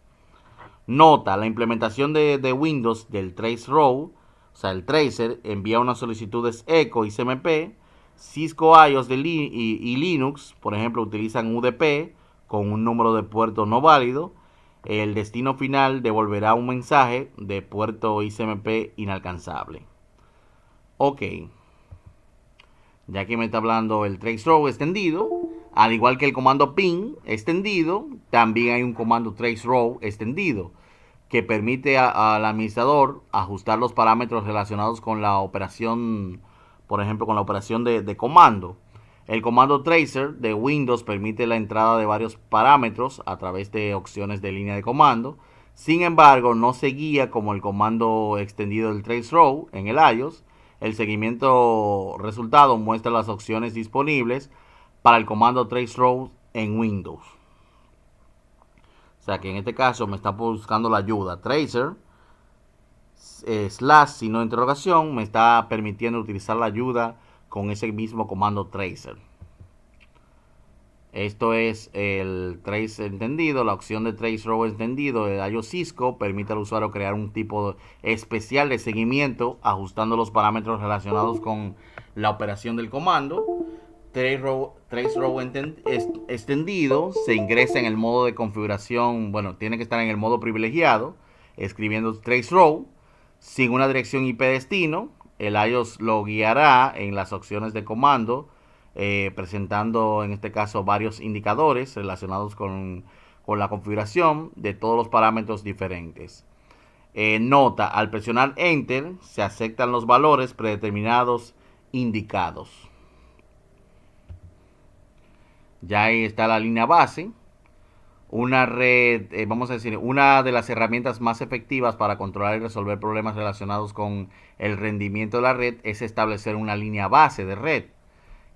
Nota, la implementación de Windows del tracerow, o sea, el tracer, envía unas solicitudes echo y CMP. Cisco iOS y Linux, por ejemplo, utilizan UDP con un número de puerto no válido. El destino final devolverá un mensaje de puerto ICMP inalcanzable. Ok, ya que me está hablando el tracerow extendido, al igual que el comando ping extendido, también hay un comando tracerow extendido que permite al administrador ajustar los parámetros relacionados con la operación, por ejemplo, con la operación de comando. El comando tracer de Windows permite la entrada de varios parámetros a través de opciones de línea de comando. Sin embargo, no se guía como el comando extendido del tracerow en el iOS. El seguimiento resultado muestra las opciones disponibles para el comando tracerow en Windows. O sea que en este caso me está buscando la ayuda. Tracer / signo interrogación me está permitiendo utilizar la ayuda con ese mismo comando tracer. Esto es el trace entendido, la opción de tracerow entendido de iOS Cisco permite al usuario crear un tipo especial de seguimiento ajustando los parámetros relacionados con la operación del comando. Tracerow extendido se ingresa en el modo de configuración, bueno, tiene que estar en el modo privilegiado, escribiendo tracerow sin una dirección IP destino. El iOS lo guiará en las opciones de comando, presentando en este caso varios indicadores relacionados con la configuración de todos los parámetros diferentes. Nota, al presionar Enter se aceptan los valores predeterminados indicados. Ya ahí está la línea base. Una red, vamos a decir, una de las herramientas más efectivas para controlar y resolver problemas relacionados con el rendimiento de la red es establecer una línea base de red.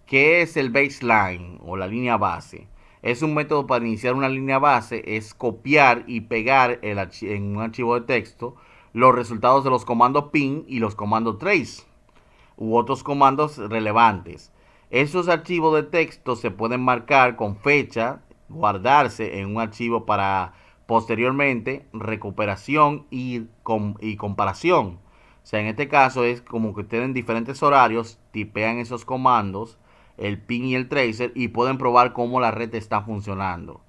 ¿Qué es el baseline o la línea base? Es un método para iniciar una línea base, es copiar y pegar en un archivo de texto los resultados de los comandos pin y los comandos trace u otros comandos relevantes. Esos archivos de texto se pueden marcar con fecha, guardarse en un archivo para posteriormente recuperación y comparación. O sea, en este caso es como que ustedes en diferentes horarios tipean esos comandos, el pin y el tracer, y pueden probar cómo la red está funcionando.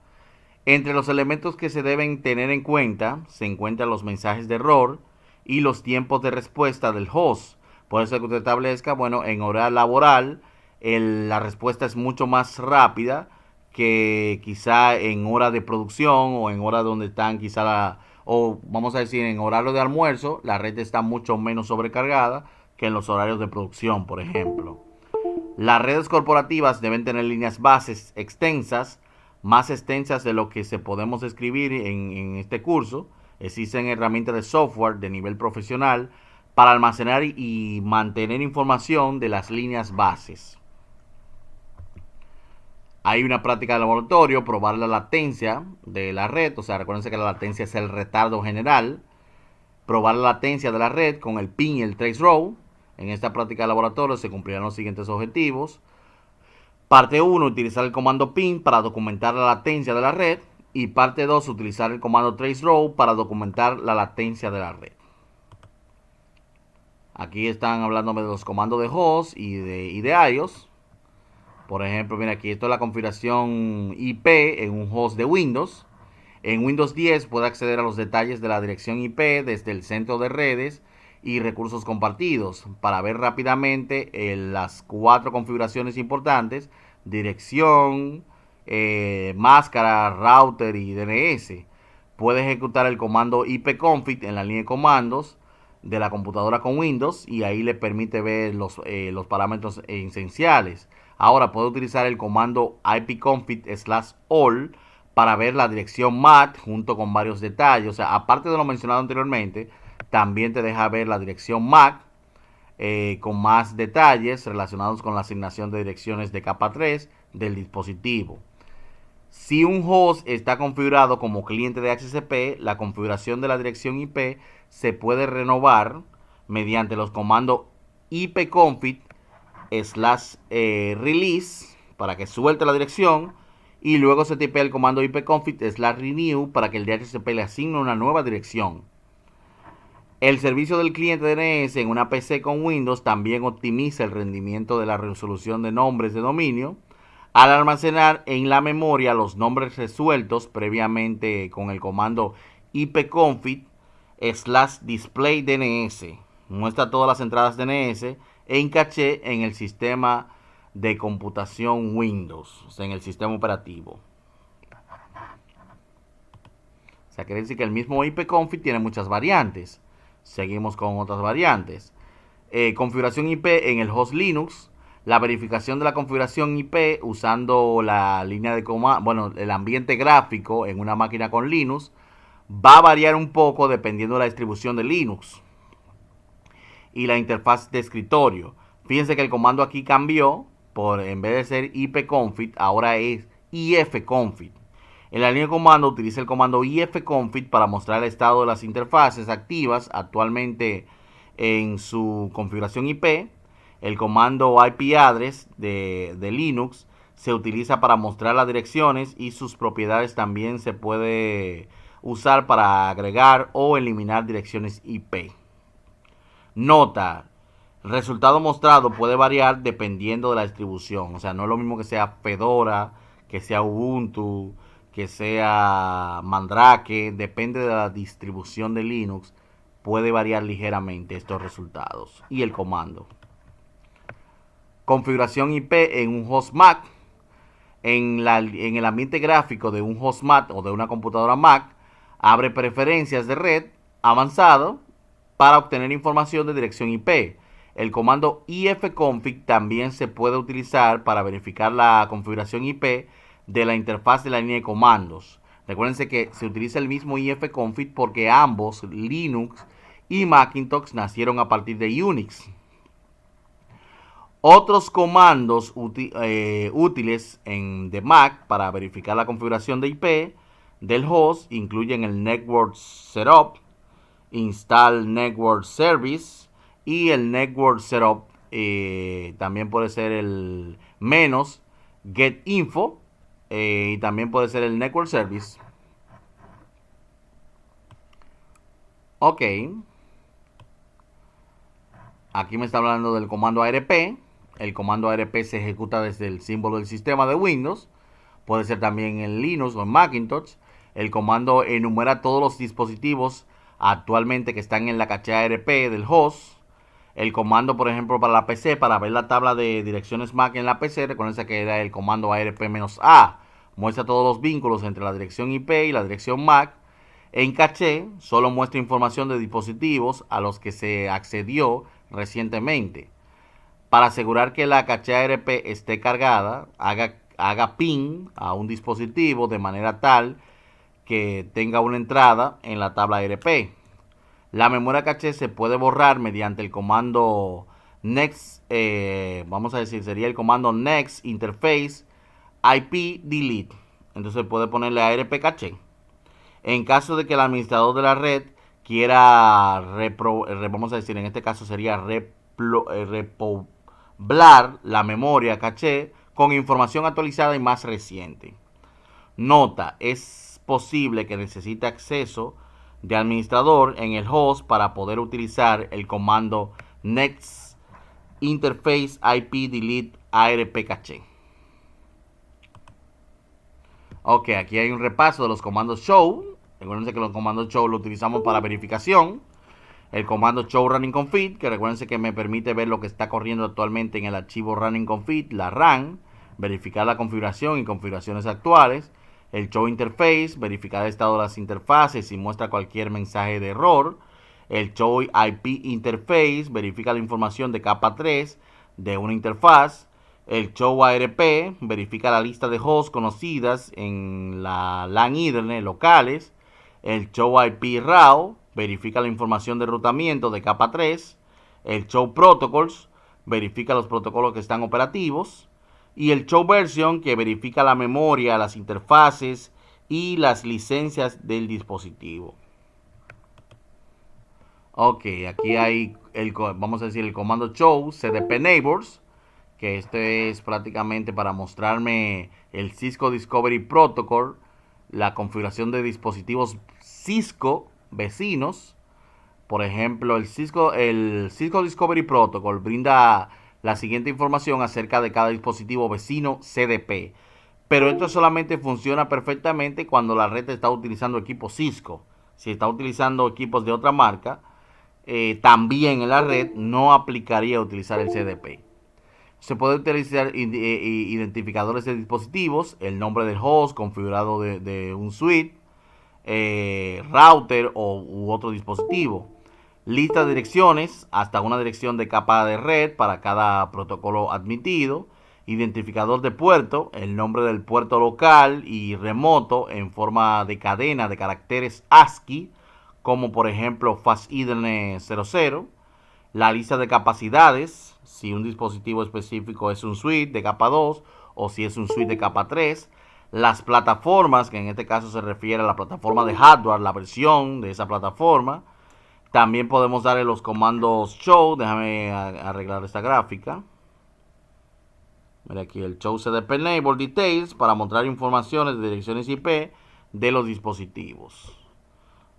Entre los elementos que se deben tener en cuenta se encuentran los mensajes de error y los tiempos de respuesta del host. Por eso que usted establezca, bueno, en hora laboral la respuesta es mucho más rápida que quizá en hora de producción o en hora donde están o vamos a decir en horario de almuerzo, la red está mucho menos sobrecargada que en los horarios de producción, por ejemplo. Las redes corporativas deben tener líneas bases extensas, más extensas de lo que se podemos escribir en este curso. Existen herramientas de software de nivel profesional para almacenar y mantener información de las líneas bases. Hay una práctica de laboratorio, probar la latencia de la red, o sea, recuérdense que la latencia es el retardo general. Probar la latencia de la red con el pin y el trace row. En esta práctica de laboratorio se cumplirán los siguientes objetivos. Parte 1, utilizar el comando pin para documentar la latencia de la red. Y parte 2, utilizar el comando traceRow para documentar la latencia de la red. Aquí están hablándome de los comandos de host y de iOS. Por ejemplo, mira, aquí esto es la configuración IP en un host de Windows. En Windows 10 puede acceder a los detalles de la dirección IP desde el centro de redes y recursos compartidos para ver rápidamente las 4 configuraciones importantes: dirección, máscara, router y DNS. Puede ejecutar el comando ipconfig en la línea de comandos de la computadora con Windows y ahí le permite ver los parámetros esenciales. Ahora puede utilizar el comando ipconfig/all para ver la dirección MAC junto con varios detalles. O sea, aparte de lo mencionado anteriormente, también te deja ver la dirección MAC con más detalles relacionados con la asignación de direcciones de capa 3 del dispositivo. Si un host está configurado como cliente de HCP, la configuración de la dirección IP se puede renovar mediante los comandos ipconfig/release para que suelte la dirección y luego se tipea el comando ipconfig/renew para que el DHCP le asigne una nueva dirección. El servicio del cliente DNS en una PC con Windows también optimiza el rendimiento de la resolución de nombres de dominio al almacenar en la memoria los nombres resueltos previamente con el comando ipconfig/displaydns. Muestra todas las entradas DNS en caché en el sistema de computación Windows, o sea, en el sistema operativo. O sea, quiere decir que el mismo ipconfig tiene muchas variantes. Seguimos con otras variantes. Configuración IP en el host Linux. La verificación de la configuración IP usando la línea de comando, bueno, el ambiente gráfico en una máquina con Linux va a variar un poco dependiendo de la distribución de Linux y la interfaz de escritorio. Fíjense que el comando aquí cambió, en vez de ser ipconfig, ahora es ifconfig. En la línea de comando utiliza el comando ifconfig para mostrar el estado de las interfaces activas actualmente en su configuración IP. El comando ipaddress de Linux se utiliza para mostrar las direcciones y sus propiedades. También se puede usar para agregar o eliminar direcciones IP. Nota: el resultado mostrado puede variar dependiendo de la distribución. O sea, no es lo mismo que sea Fedora, que sea Ubuntu, que sea Mandrake. Depende de la distribución de Linux. Puede variar ligeramente estos resultados y el comando. Configuración IP en un host Mac. En el ambiente gráfico de un host Mac o de una computadora Mac, abre preferencias de red avanzado para obtener información de dirección IP. El comando ifconfig también se puede utilizar para verificar la configuración IP de la interfaz de la línea de comandos. Recuérdense que se utiliza el mismo ifconfig porque ambos, Linux y Macintosh, nacieron a partir de Unix. Otros comandos útiles de Mac para verificar la configuración de IP del host incluyen el Network Setup, Install Network Service y el Network Setup. También puede ser el menos Get Info y también puede ser el Network Service. Ok. Aquí me está hablando del comando ARP. El comando ARP se ejecuta desde el símbolo del sistema de Windows. Puede ser también en Linux o en Macintosh. El comando enumera todos los dispositivos actualmente que están en la caché ARP del host. El comando, por ejemplo, para la PC, para ver la tabla de direcciones MAC en la PC, recuerden que era el comando ARP-A. Muestra todos los vínculos entre la dirección IP y la dirección MAC. En caché, solo muestra información de dispositivos a los que se accedió recientemente. Para asegurar que la caché ARP esté cargada, haga ping a un dispositivo de manera tal que tenga una entrada en la tabla ARP. La memoria caché se puede borrar mediante el comando next, vamos a decir, sería el comando next interface IP delete. Entonces puede ponerle ARP caché. En caso de que el administrador de la red quiera, vamos a decir, en este caso sería repoblar la memoria caché con información actualizada y más reciente. Nota, es posible que necesite acceso de administrador en el host para poder utilizar el comando next interface IP delete ARP caché. Ok, aquí hay un repaso de los comandos show. Recuerden que los comandos show los utilizamos para verificación. El comando show running config, que recuerden que me permite ver lo que está corriendo actualmente en el archivo running config, la RAM, verificar la configuración y configuraciones actuales. El show interface, verificar el estado de las interfaces y muestra cualquier mensaje de error. El show IP interface, verifica la información de capa 3 de una interfaz. El show ARP verifica la lista de hosts conocidas en la LAN Ethernet locales. El show IP RAW verifica la información de rutamiento de capa 3. El show protocols verifica los protocolos que están operativos. Y el show version, que verifica la memoria, las interfaces y las licencias del dispositivo. Ok, aquí hay vamos a decir el comando show cdp neighbors, que este es prácticamente para mostrarme el Cisco Discovery Protocol, la configuración de dispositivos Cisco vecinos. Por ejemplo, el Cisco Discovery Protocol brinda la siguiente información acerca de cada dispositivo vecino CDP. Pero esto solamente funciona perfectamente cuando la red está utilizando equipos Cisco. Si está utilizando equipos de otra marca, también en la red no aplicaría utilizar el CDP. Se puede utilizar identificadores de dispositivos, el nombre del host configurado de un suite, router u otro dispositivo. Lista de direcciones, hasta una dirección de capa de red para cada protocolo admitido. Identificador de puerto, el nombre del puerto local y remoto en forma de cadena de caracteres ASCII, como por ejemplo Fast Ethernet 00. La lista de capacidades, si un dispositivo específico es un suite de capa 2 o si es un suite de capa 3. Las plataformas, que en este caso se refiere a la plataforma de hardware, la versión de esa plataforma. También podemos darle los comandos show. Déjame arreglar esta gráfica. Mira aquí el show cdp enable details para mostrar informaciones de direcciones IP de los dispositivos.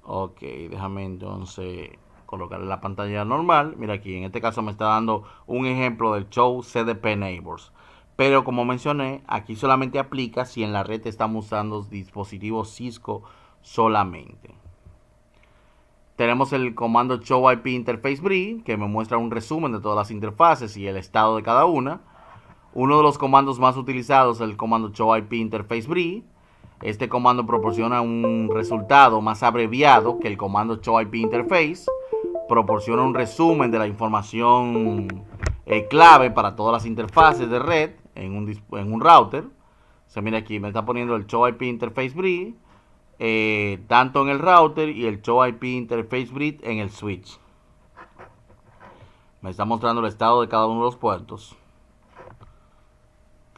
Ok, déjame entonces colocar la pantalla normal. Mira aquí, en este caso me está dando un ejemplo del show cdp neighbors. Pero como mencioné, aquí solamente aplica si en la red estamos usando dispositivos Cisco solamente. Tenemos el comando show IP interface bri, que me muestra un resumen de todas las interfaces y el estado de cada una. Uno de los comandos más utilizados es el comando show IP interface bri. Este comando proporciona un resultado más abreviado que el comando show IP interface. Proporciona un resumen de la información clave para todas las interfaces de red en un router. Se mira aquí, me está poniendo el show IP interface bri, tanto en el router y el show IP interface bri en el switch. Me está mostrando el estado de cada uno de los puertos.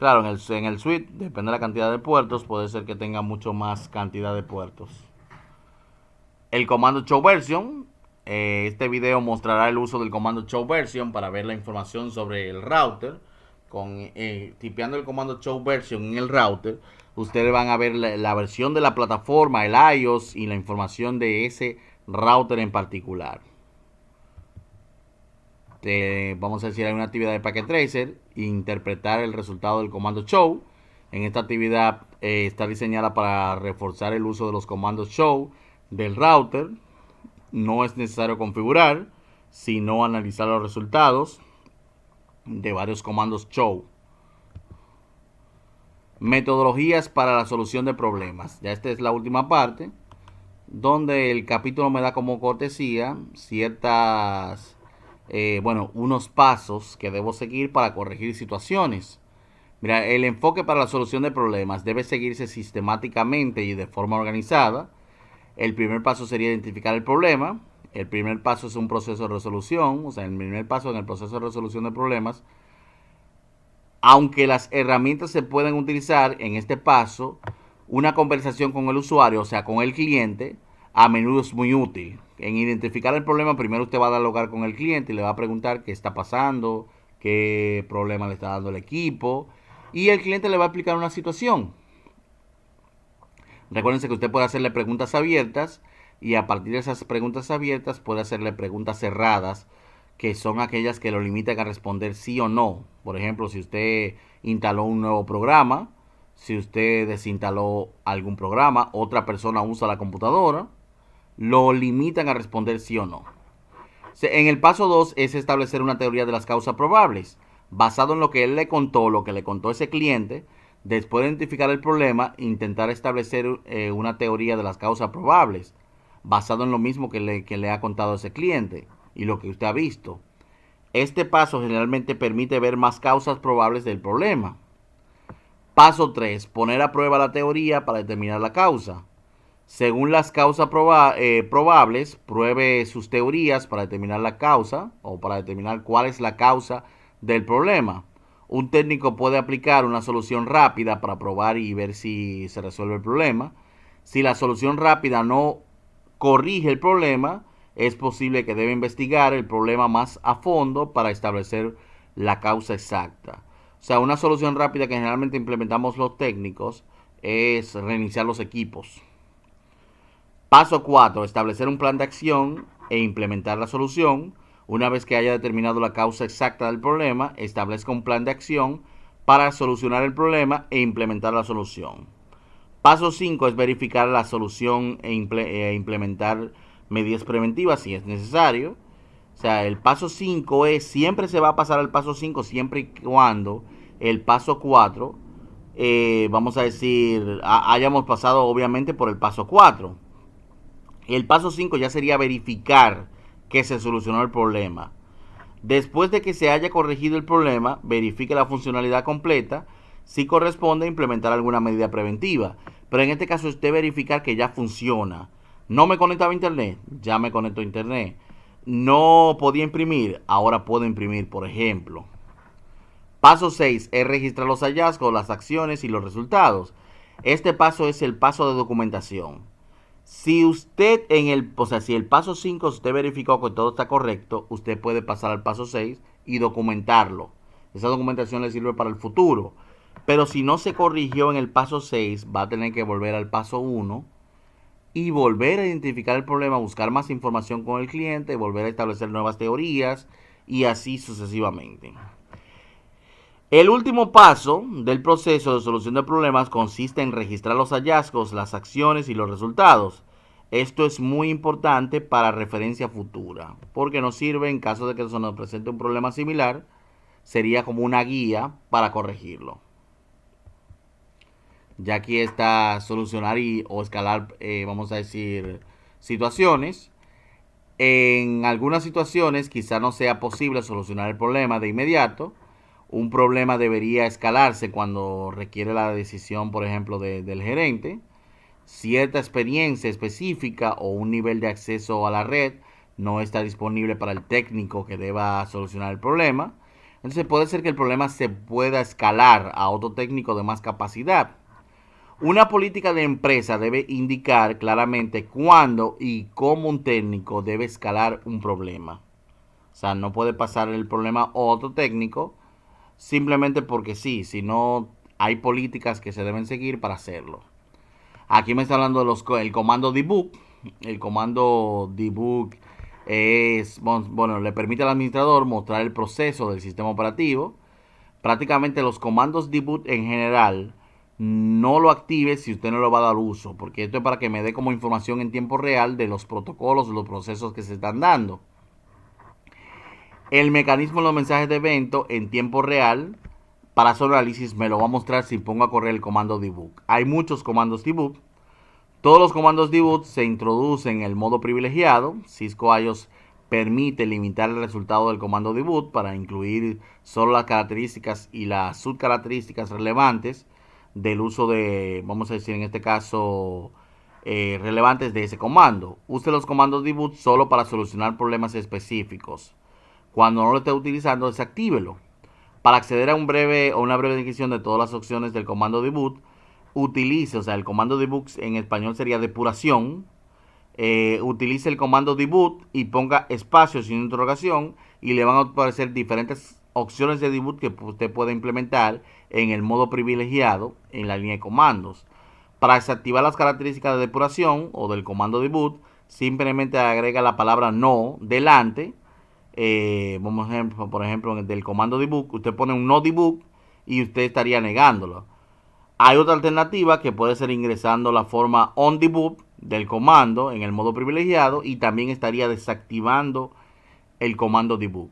Claro, en el suite, depende de la cantidad de puertos, puede ser que tenga mucho más cantidad de puertos. El comando show version. Este video mostrará el uso del comando show version para ver la información sobre el router. Tipeando el comando show version en el router, ustedes van a ver la versión de la plataforma, el iOS y la información de ese router en particular. Vamos a decir, hay una actividad de Packet Tracer, interpretar el resultado del comando show. En esta actividad está diseñada para reforzar el uso de los comandos show del router. No es necesario configurar, sino analizar los resultados de varios comandos show. Metodologías para la solución de problemas. Ya esta es la última parte, donde el capítulo me da como cortesía unos pasos que debo seguir para corregir situaciones. Mira, el enfoque para la solución de problemas debe seguirse sistemáticamente y de forma organizada. El primer paso sería identificar el problema. El primer paso es un proceso de resolución. O sea, el primer paso en el proceso de resolución de problemas, aunque las herramientas se pueden utilizar en este paso, una conversación con el usuario, o sea, con el cliente, a menudo es muy útil. En identificar el problema, primero usted va a dialogar con el cliente y le va a preguntar qué está pasando, qué problema le está dando el equipo, y el cliente le va a explicar una situación. Recuérdense que usted puede hacerle preguntas abiertas y a partir de esas preguntas abiertas puede hacerle preguntas cerradas, que son aquellas que lo limitan a responder sí o no. Por ejemplo, si usted instaló un nuevo programa, si usted desinstaló algún programa, otra persona usa la computadora, lo limitan a responder sí o no. En el paso 2 es establecer una teoría de las causas probables, basado en lo que él le contó, lo que le contó ese cliente. Después de identificar el problema, intentar establecer una teoría de las causas probables, basado en lo mismo que le ha contado ese cliente y lo que usted ha visto. Este paso generalmente permite ver más causas probables del problema. Paso 3. Poner a prueba la teoría para determinar la causa. Según las causas probables, pruebe sus teorías para determinar la causa o para determinar cuál es la causa del problema. Un técnico puede aplicar una solución rápida para probar y ver si se resuelve el problema. Si la solución rápida no corrige el problema, es posible que debe investigar el problema más a fondo para establecer la causa exacta. O sea, una solución rápida que generalmente implementamos los técnicos es reiniciar los equipos. Paso 4. Establecer un plan de acción e implementar la solución. Una vez que haya determinado la causa exacta del problema, establezca un plan de acción para solucionar el problema e implementar la solución. Paso 5 es verificar la solución e implementar medidas preventivas si es necesario. O sea, el paso 5 es, siempre se va a pasar al paso 5 siempre y cuando el paso 4, vamos a decir, hayamos pasado obviamente por el paso 4. El paso 5 ya sería verificar que se solucionó el problema. Después de que se haya corregido el problema, verifique la funcionalidad completa. Si corresponde, implementar alguna medida preventiva. Pero en este caso, usted verificar que ya funciona. No me conectaba a internet, ya me conecto a internet. No podía imprimir, ahora puedo imprimir, por ejemplo. Paso 6 es registrar los hallazgos, las acciones y los resultados. Este paso es el paso de documentación. Si usted si el paso 5 usted verificó que todo está correcto, usted puede pasar al paso 6 y documentarlo. Esa documentación le sirve para el futuro. Pero si no se corrigió en el paso 6, va a tener que volver al paso 1 y volver a identificar el problema, buscar más información con el cliente, volver a establecer nuevas teorías y así sucesivamente. El último paso del proceso de solución de problemas consiste en registrar los hallazgos, las acciones y los resultados. Esto es muy importante para referencia futura, porque nos sirve en caso de que se nos presente un problema similar, sería como una guía para corregirlo. Ya aquí está solucionar o escalar, vamos a decir, situaciones. En algunas situaciones quizá no sea posible solucionar el problema de inmediato. Un problema debería escalarse cuando requiere la decisión, por ejemplo, del gerente. Cierta experiencia específica o un nivel de acceso a la red no está disponible para el técnico que deba solucionar el problema. Entonces puede ser que el problema se pueda escalar a otro técnico de más capacidad. Una política de empresa debe indicar claramente cuándo y cómo un técnico debe escalar un problema. O sea, no puede pasar el problema a otro técnico simplemente porque sí, sino hay políticas que se deben seguir para hacerlo. Aquí me está hablando de el comando debug. El comando debug es, bueno, le permite al administrador mostrar el proceso del sistema operativo. Prácticamente los comandos debug en general no lo active si usted no lo va a dar uso, porque esto es para que me dé como información en tiempo real de los protocolos, de los procesos que se están dando. El mecanismo de los mensajes de evento en tiempo real para su análisis me lo va a mostrar si pongo a correr el comando debug. Hay muchos comandos debug. Todos los comandos debug se introducen en el modo privilegiado. Cisco IOS permite limitar el resultado del comando debug para incluir solo las características y las subcaracterísticas relevantes del uso de, vamos a decir en este caso, relevantes de ese comando. Use los comandos debug solo para solucionar problemas específicos. Cuando no lo esté utilizando, desactívelo. Para acceder a una breve descripción de todas las opciones del comando debug, utilice, o sea, el comando debug en español sería depuración. Utilice el comando debug y ponga espacio sin interrogación y le van a aparecer diferentes opciones de debug que usted puede implementar en el modo privilegiado en la línea de comandos. Para desactivar las características de depuración o del comando debug, simplemente agrega la palabra no delante. Vamos a ejemplo, por ejemplo, del comando debug, usted pone un no debug y usted estaría negándolo. Hay otra alternativa que puede ser ingresando la forma on debug del comando en el modo privilegiado y también estaría desactivando el comando debug.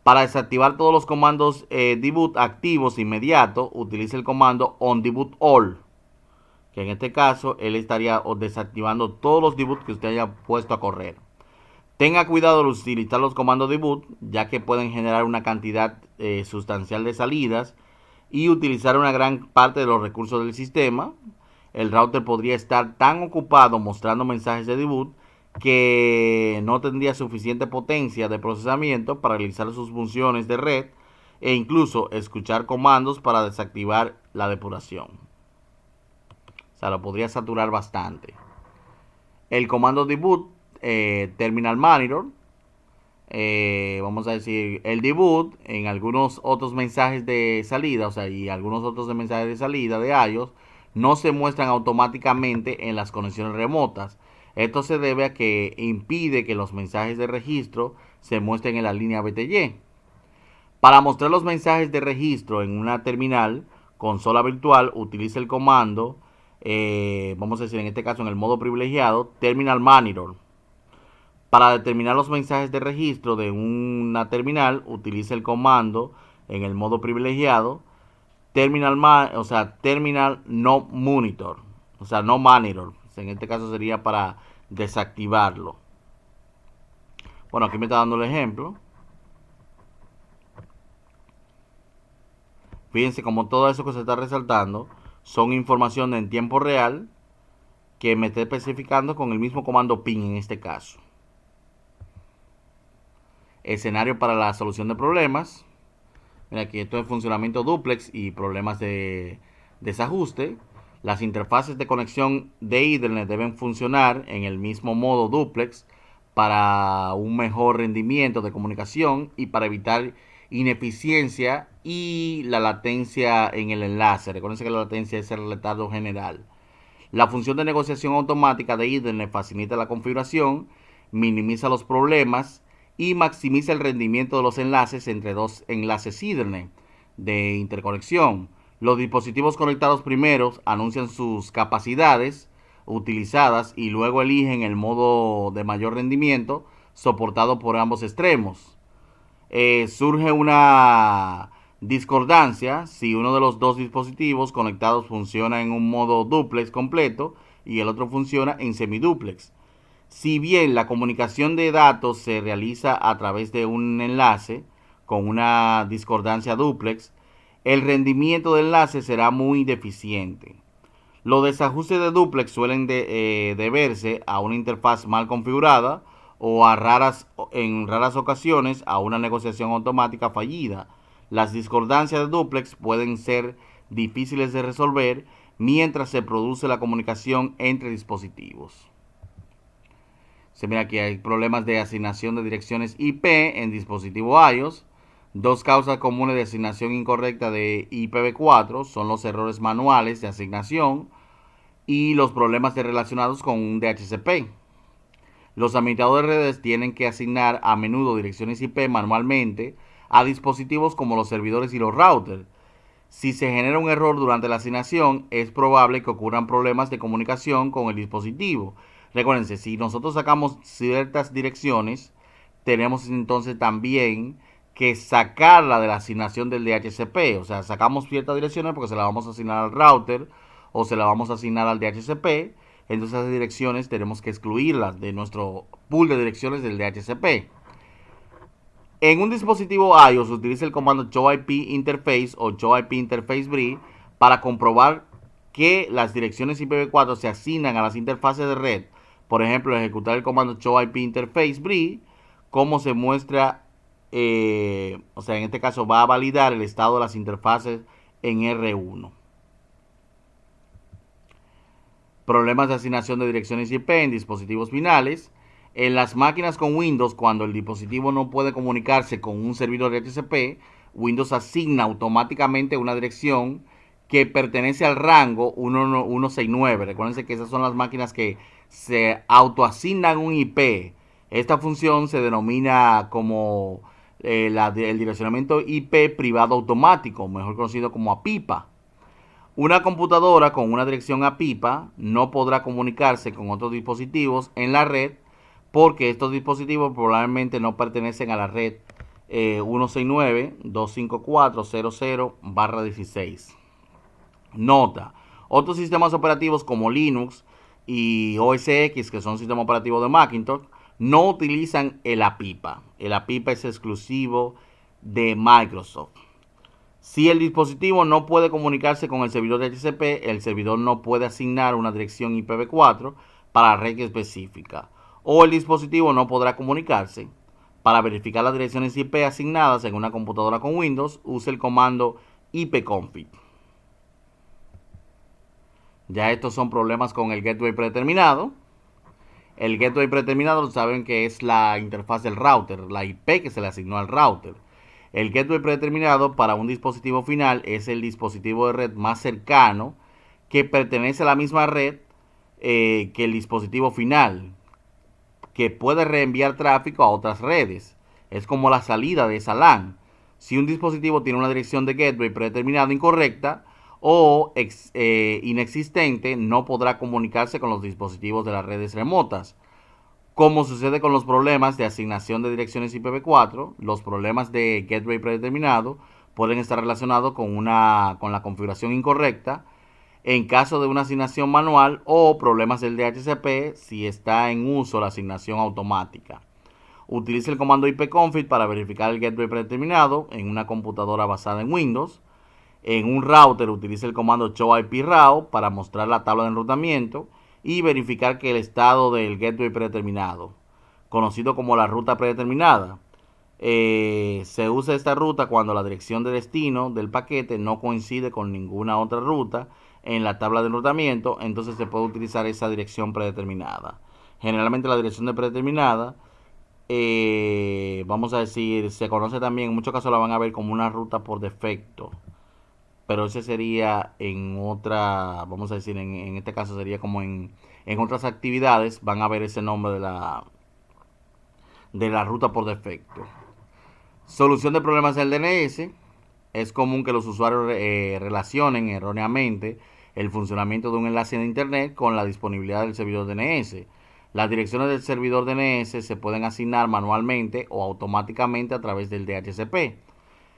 Para desactivar todos los comandos debug activos inmediato, utilice el comando on debug all, que en este caso él estaría desactivando todos los debugs que usted haya puesto a correr. Tenga cuidado al utilizar los comandos debug, ya que pueden generar una cantidad sustancial de salidas y utilizar una gran parte de los recursos del sistema. El router podría estar tan ocupado mostrando mensajes de debug que no tendría suficiente potencia de procesamiento para realizar sus funciones de red e incluso escuchar comandos para desactivar la depuración. O sea, lo podría saturar bastante. El comando debug terminal monitor, vamos a decir, el debug en algunos otros mensajes de salida, o sea, y algunos otros de mensajes de salida de iOS no se muestran automáticamente en las conexiones remotas. Esto se debe a que impide que los mensajes de registro se muestren en la línea BTY. Para mostrar los mensajes de registro en una terminal consola virtual, utilice el comando, vamos a decir en este caso en el modo privilegiado, terminal monitor. Para determinar los mensajes de registro de una terminal, utilice el comando en el modo privilegiado terminal no monitor, o sea, no monitor. En este caso sería para desactivarlo. Bueno, aquí me está dando el ejemplo. Fíjense como todo eso que se está resaltando son información en tiempo real que me está especificando con el mismo comando ping en este caso. Escenario para la solución de problemas. Mira, aquí esto es funcionamiento duplex y problemas de desajuste. Las interfaces de conexión de Ethernet deben funcionar en el mismo modo duplex para un mejor rendimiento de comunicación y para evitar ineficiencia y la latencia en el enlace. Recuerden que la latencia es el retardo general. La función de negociación automática de Ethernet facilita la configuración, minimiza los problemas y maximiza el rendimiento de los enlaces entre dos enlaces Ethernet de interconexión. Los dispositivos conectados primeros anuncian sus capacidades utilizadas y luego eligen el modo de mayor rendimiento soportado por ambos extremos. Surge una discordancia si uno de los dos dispositivos conectados funciona en un modo duplex completo y el otro funciona en semiduplex. Si bien la comunicación de datos se realiza a través de un enlace con una discordancia duplex, el rendimiento del enlace será muy deficiente. Los desajustes de duplex suelen deberse a una interfaz mal configurada o en raras ocasiones a una negociación automática fallida. Las discordancias de dúplex pueden ser difíciles de resolver mientras se produce la comunicación entre dispositivos. Se mira que hay problemas de asignación de direcciones IP en dispositivos iOS. Dos causas comunes de asignación incorrecta de IPv4 son los errores manuales de asignación y los problemas relacionados con un DHCP. Los administradores de redes tienen que asignar a menudo direcciones IP manualmente a dispositivos como los servidores y los routers. Si se genera un error durante la asignación, es probable que ocurran problemas de comunicación con el dispositivo. Recuérdense, si nosotros sacamos ciertas direcciones, tenemos entonces también que sacarla de la asignación del DHCP. O sea, sacamos ciertas direcciones porque se la vamos a asignar al router o se la vamos a asignar al DHCP. Entonces esas direcciones tenemos que excluirlas de nuestro pool de direcciones del DHCP. En un dispositivo iOS utiliza el comando showIP interface o showIP interface BRI para comprobar que las direcciones IPv4 se asignan a las interfaces de red. Por ejemplo, ejecutar el comando showIP interface BRI, como se muestra, o sea, en este caso va a validar el estado de las interfaces en R1. Problemas de asignación de direcciones IP en dispositivos finales. En las máquinas con Windows, cuando el dispositivo no puede comunicarse con un servidor de DHCP, Windows asigna automáticamente una dirección que pertenece al rango 169. Recuerden que esas son las máquinas que se autoasignan un IP. Esta función se denomina como el direccionamiento IP privado automático, mejor conocido como APIPA. Una computadora con una dirección APIPA no podrá comunicarse con otros dispositivos en la red porque estos dispositivos probablemente no pertenecen a la red 169.254.00/16. Nota: otros sistemas operativos como Linux y OS X, que son sistemas operativos de Macintosh, no utilizan el APIPA. El APIPA es exclusivo de Microsoft. Si el dispositivo no puede comunicarse con el servidor de DHCP, el servidor no puede asignar una dirección IPv4 para la red específica. O el dispositivo no podrá comunicarse. Para verificar las direcciones IP asignadas en una computadora con Windows, use el comando ipconfig. Ya estos son problemas con el gateway predeterminado. El gateway predeterminado saben que es la interfaz del router, la IP que se le asignó al router. El gateway predeterminado para un dispositivo final es el dispositivo de red más cercano que pertenece a la misma red que el dispositivo final, que puede reenviar tráfico a otras redes. Es como la salida de esa LAN. Si un dispositivo tiene una dirección de gateway predeterminada incorrecta o inexistente, no podrá comunicarse con los dispositivos de las redes remotas. Como sucede con los problemas de asignación de direcciones IPv4, los problemas de gateway predeterminado pueden estar relacionados con la configuración incorrecta en caso de una asignación manual o problemas del DHCP si está en uso la asignación automática. Utilice el comando ipconfig para verificar el gateway predeterminado en una computadora basada en Windows. En un router utilice el comando showIPRoute para mostrar la tabla de enrutamiento y verificar que el estado del gateway predeterminado, conocido como la ruta predeterminada. Se usa esta ruta cuando la dirección de destino del paquete no coincide con ninguna otra ruta en la tabla de enrutamiento, entonces se puede utilizar esa dirección predeterminada. Generalmente la dirección de predeterminada, vamos a decir, se conoce también, en muchos casos la van a ver como una ruta por defecto, pero ese sería en otra, vamos a decir, en este caso sería como en otras actividades, van a ver ese nombre de la ruta por defecto. Solución de problemas del DNS. Es común que los usuarios relacionen erróneamente el funcionamiento de un enlace de internet con la disponibilidad del servidor DNS. Las direcciones del servidor DNS se pueden asignar manualmente o automáticamente a través del DHCP.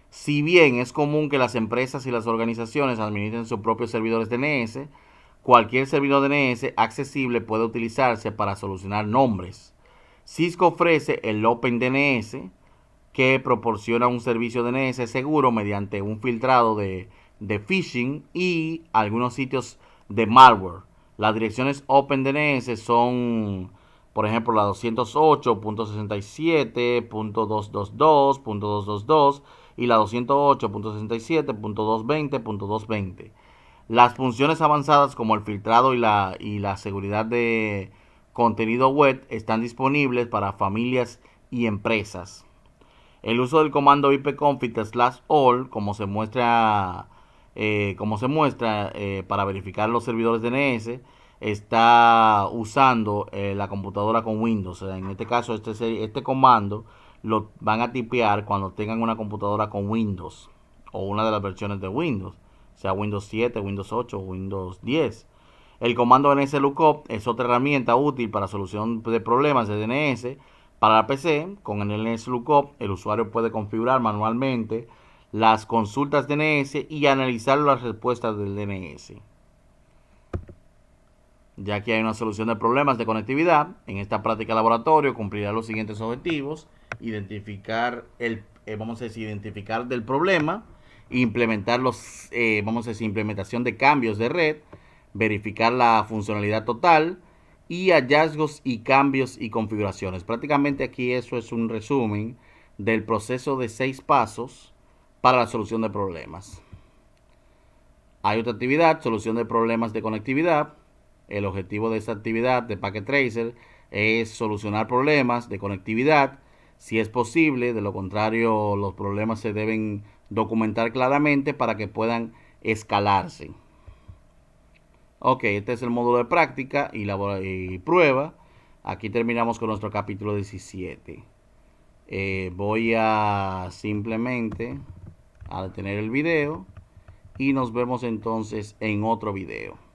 Si bien es común que las empresas y las organizaciones administren sus propios servidores DNS, cualquier servidor DNS accesible puede utilizarse para solucionar nombres. Cisco ofrece el OpenDNS, que proporciona un servicio DNS seguro mediante un filtrado de phishing y algunos sitios de malware. Las direcciones OpenDNS son Por ejemplo, la 208.67.222.222 y la 208.67.220.220. Las funciones avanzadas como el filtrado y la seguridad de contenido web están disponibles para familias y empresas. El uso del comando ipconfig/all, como se muestra para verificar los servidores DNS, está usando la computadora con Windows. O sea, en este caso, este comando lo van a tipear cuando tengan una computadora con Windows o una de las versiones de Windows, sea Windows 7, Windows 8 o Windows 10. El comando NSLOOKUP es otra herramienta útil para solución de problemas de DNS para la PC. Con el NSLOOKUP, el usuario puede configurar manualmente las consultas DNS y analizar las respuestas del DNS. Ya que hay una solución de problemas de conectividad, en esta práctica laboratorio cumplirá los siguientes objetivos: identificar identificar del problema, implementar implementación de cambios de red, verificar la funcionalidad total y hallazgos y cambios y configuraciones. Prácticamente aquí eso es un resumen del proceso de 6 pasos para la solución de problemas. Hay otra actividad, solución de problemas de conectividad. El objetivo de esta actividad de Packet Tracer es solucionar problemas de conectividad, si es posible. De lo contrario, los problemas se deben documentar claramente para que puedan escalarse. Ok, este es el módulo de práctica y prueba. Aquí terminamos con nuestro capítulo 17. Voy a simplemente a detener el video y nos vemos entonces en otro video.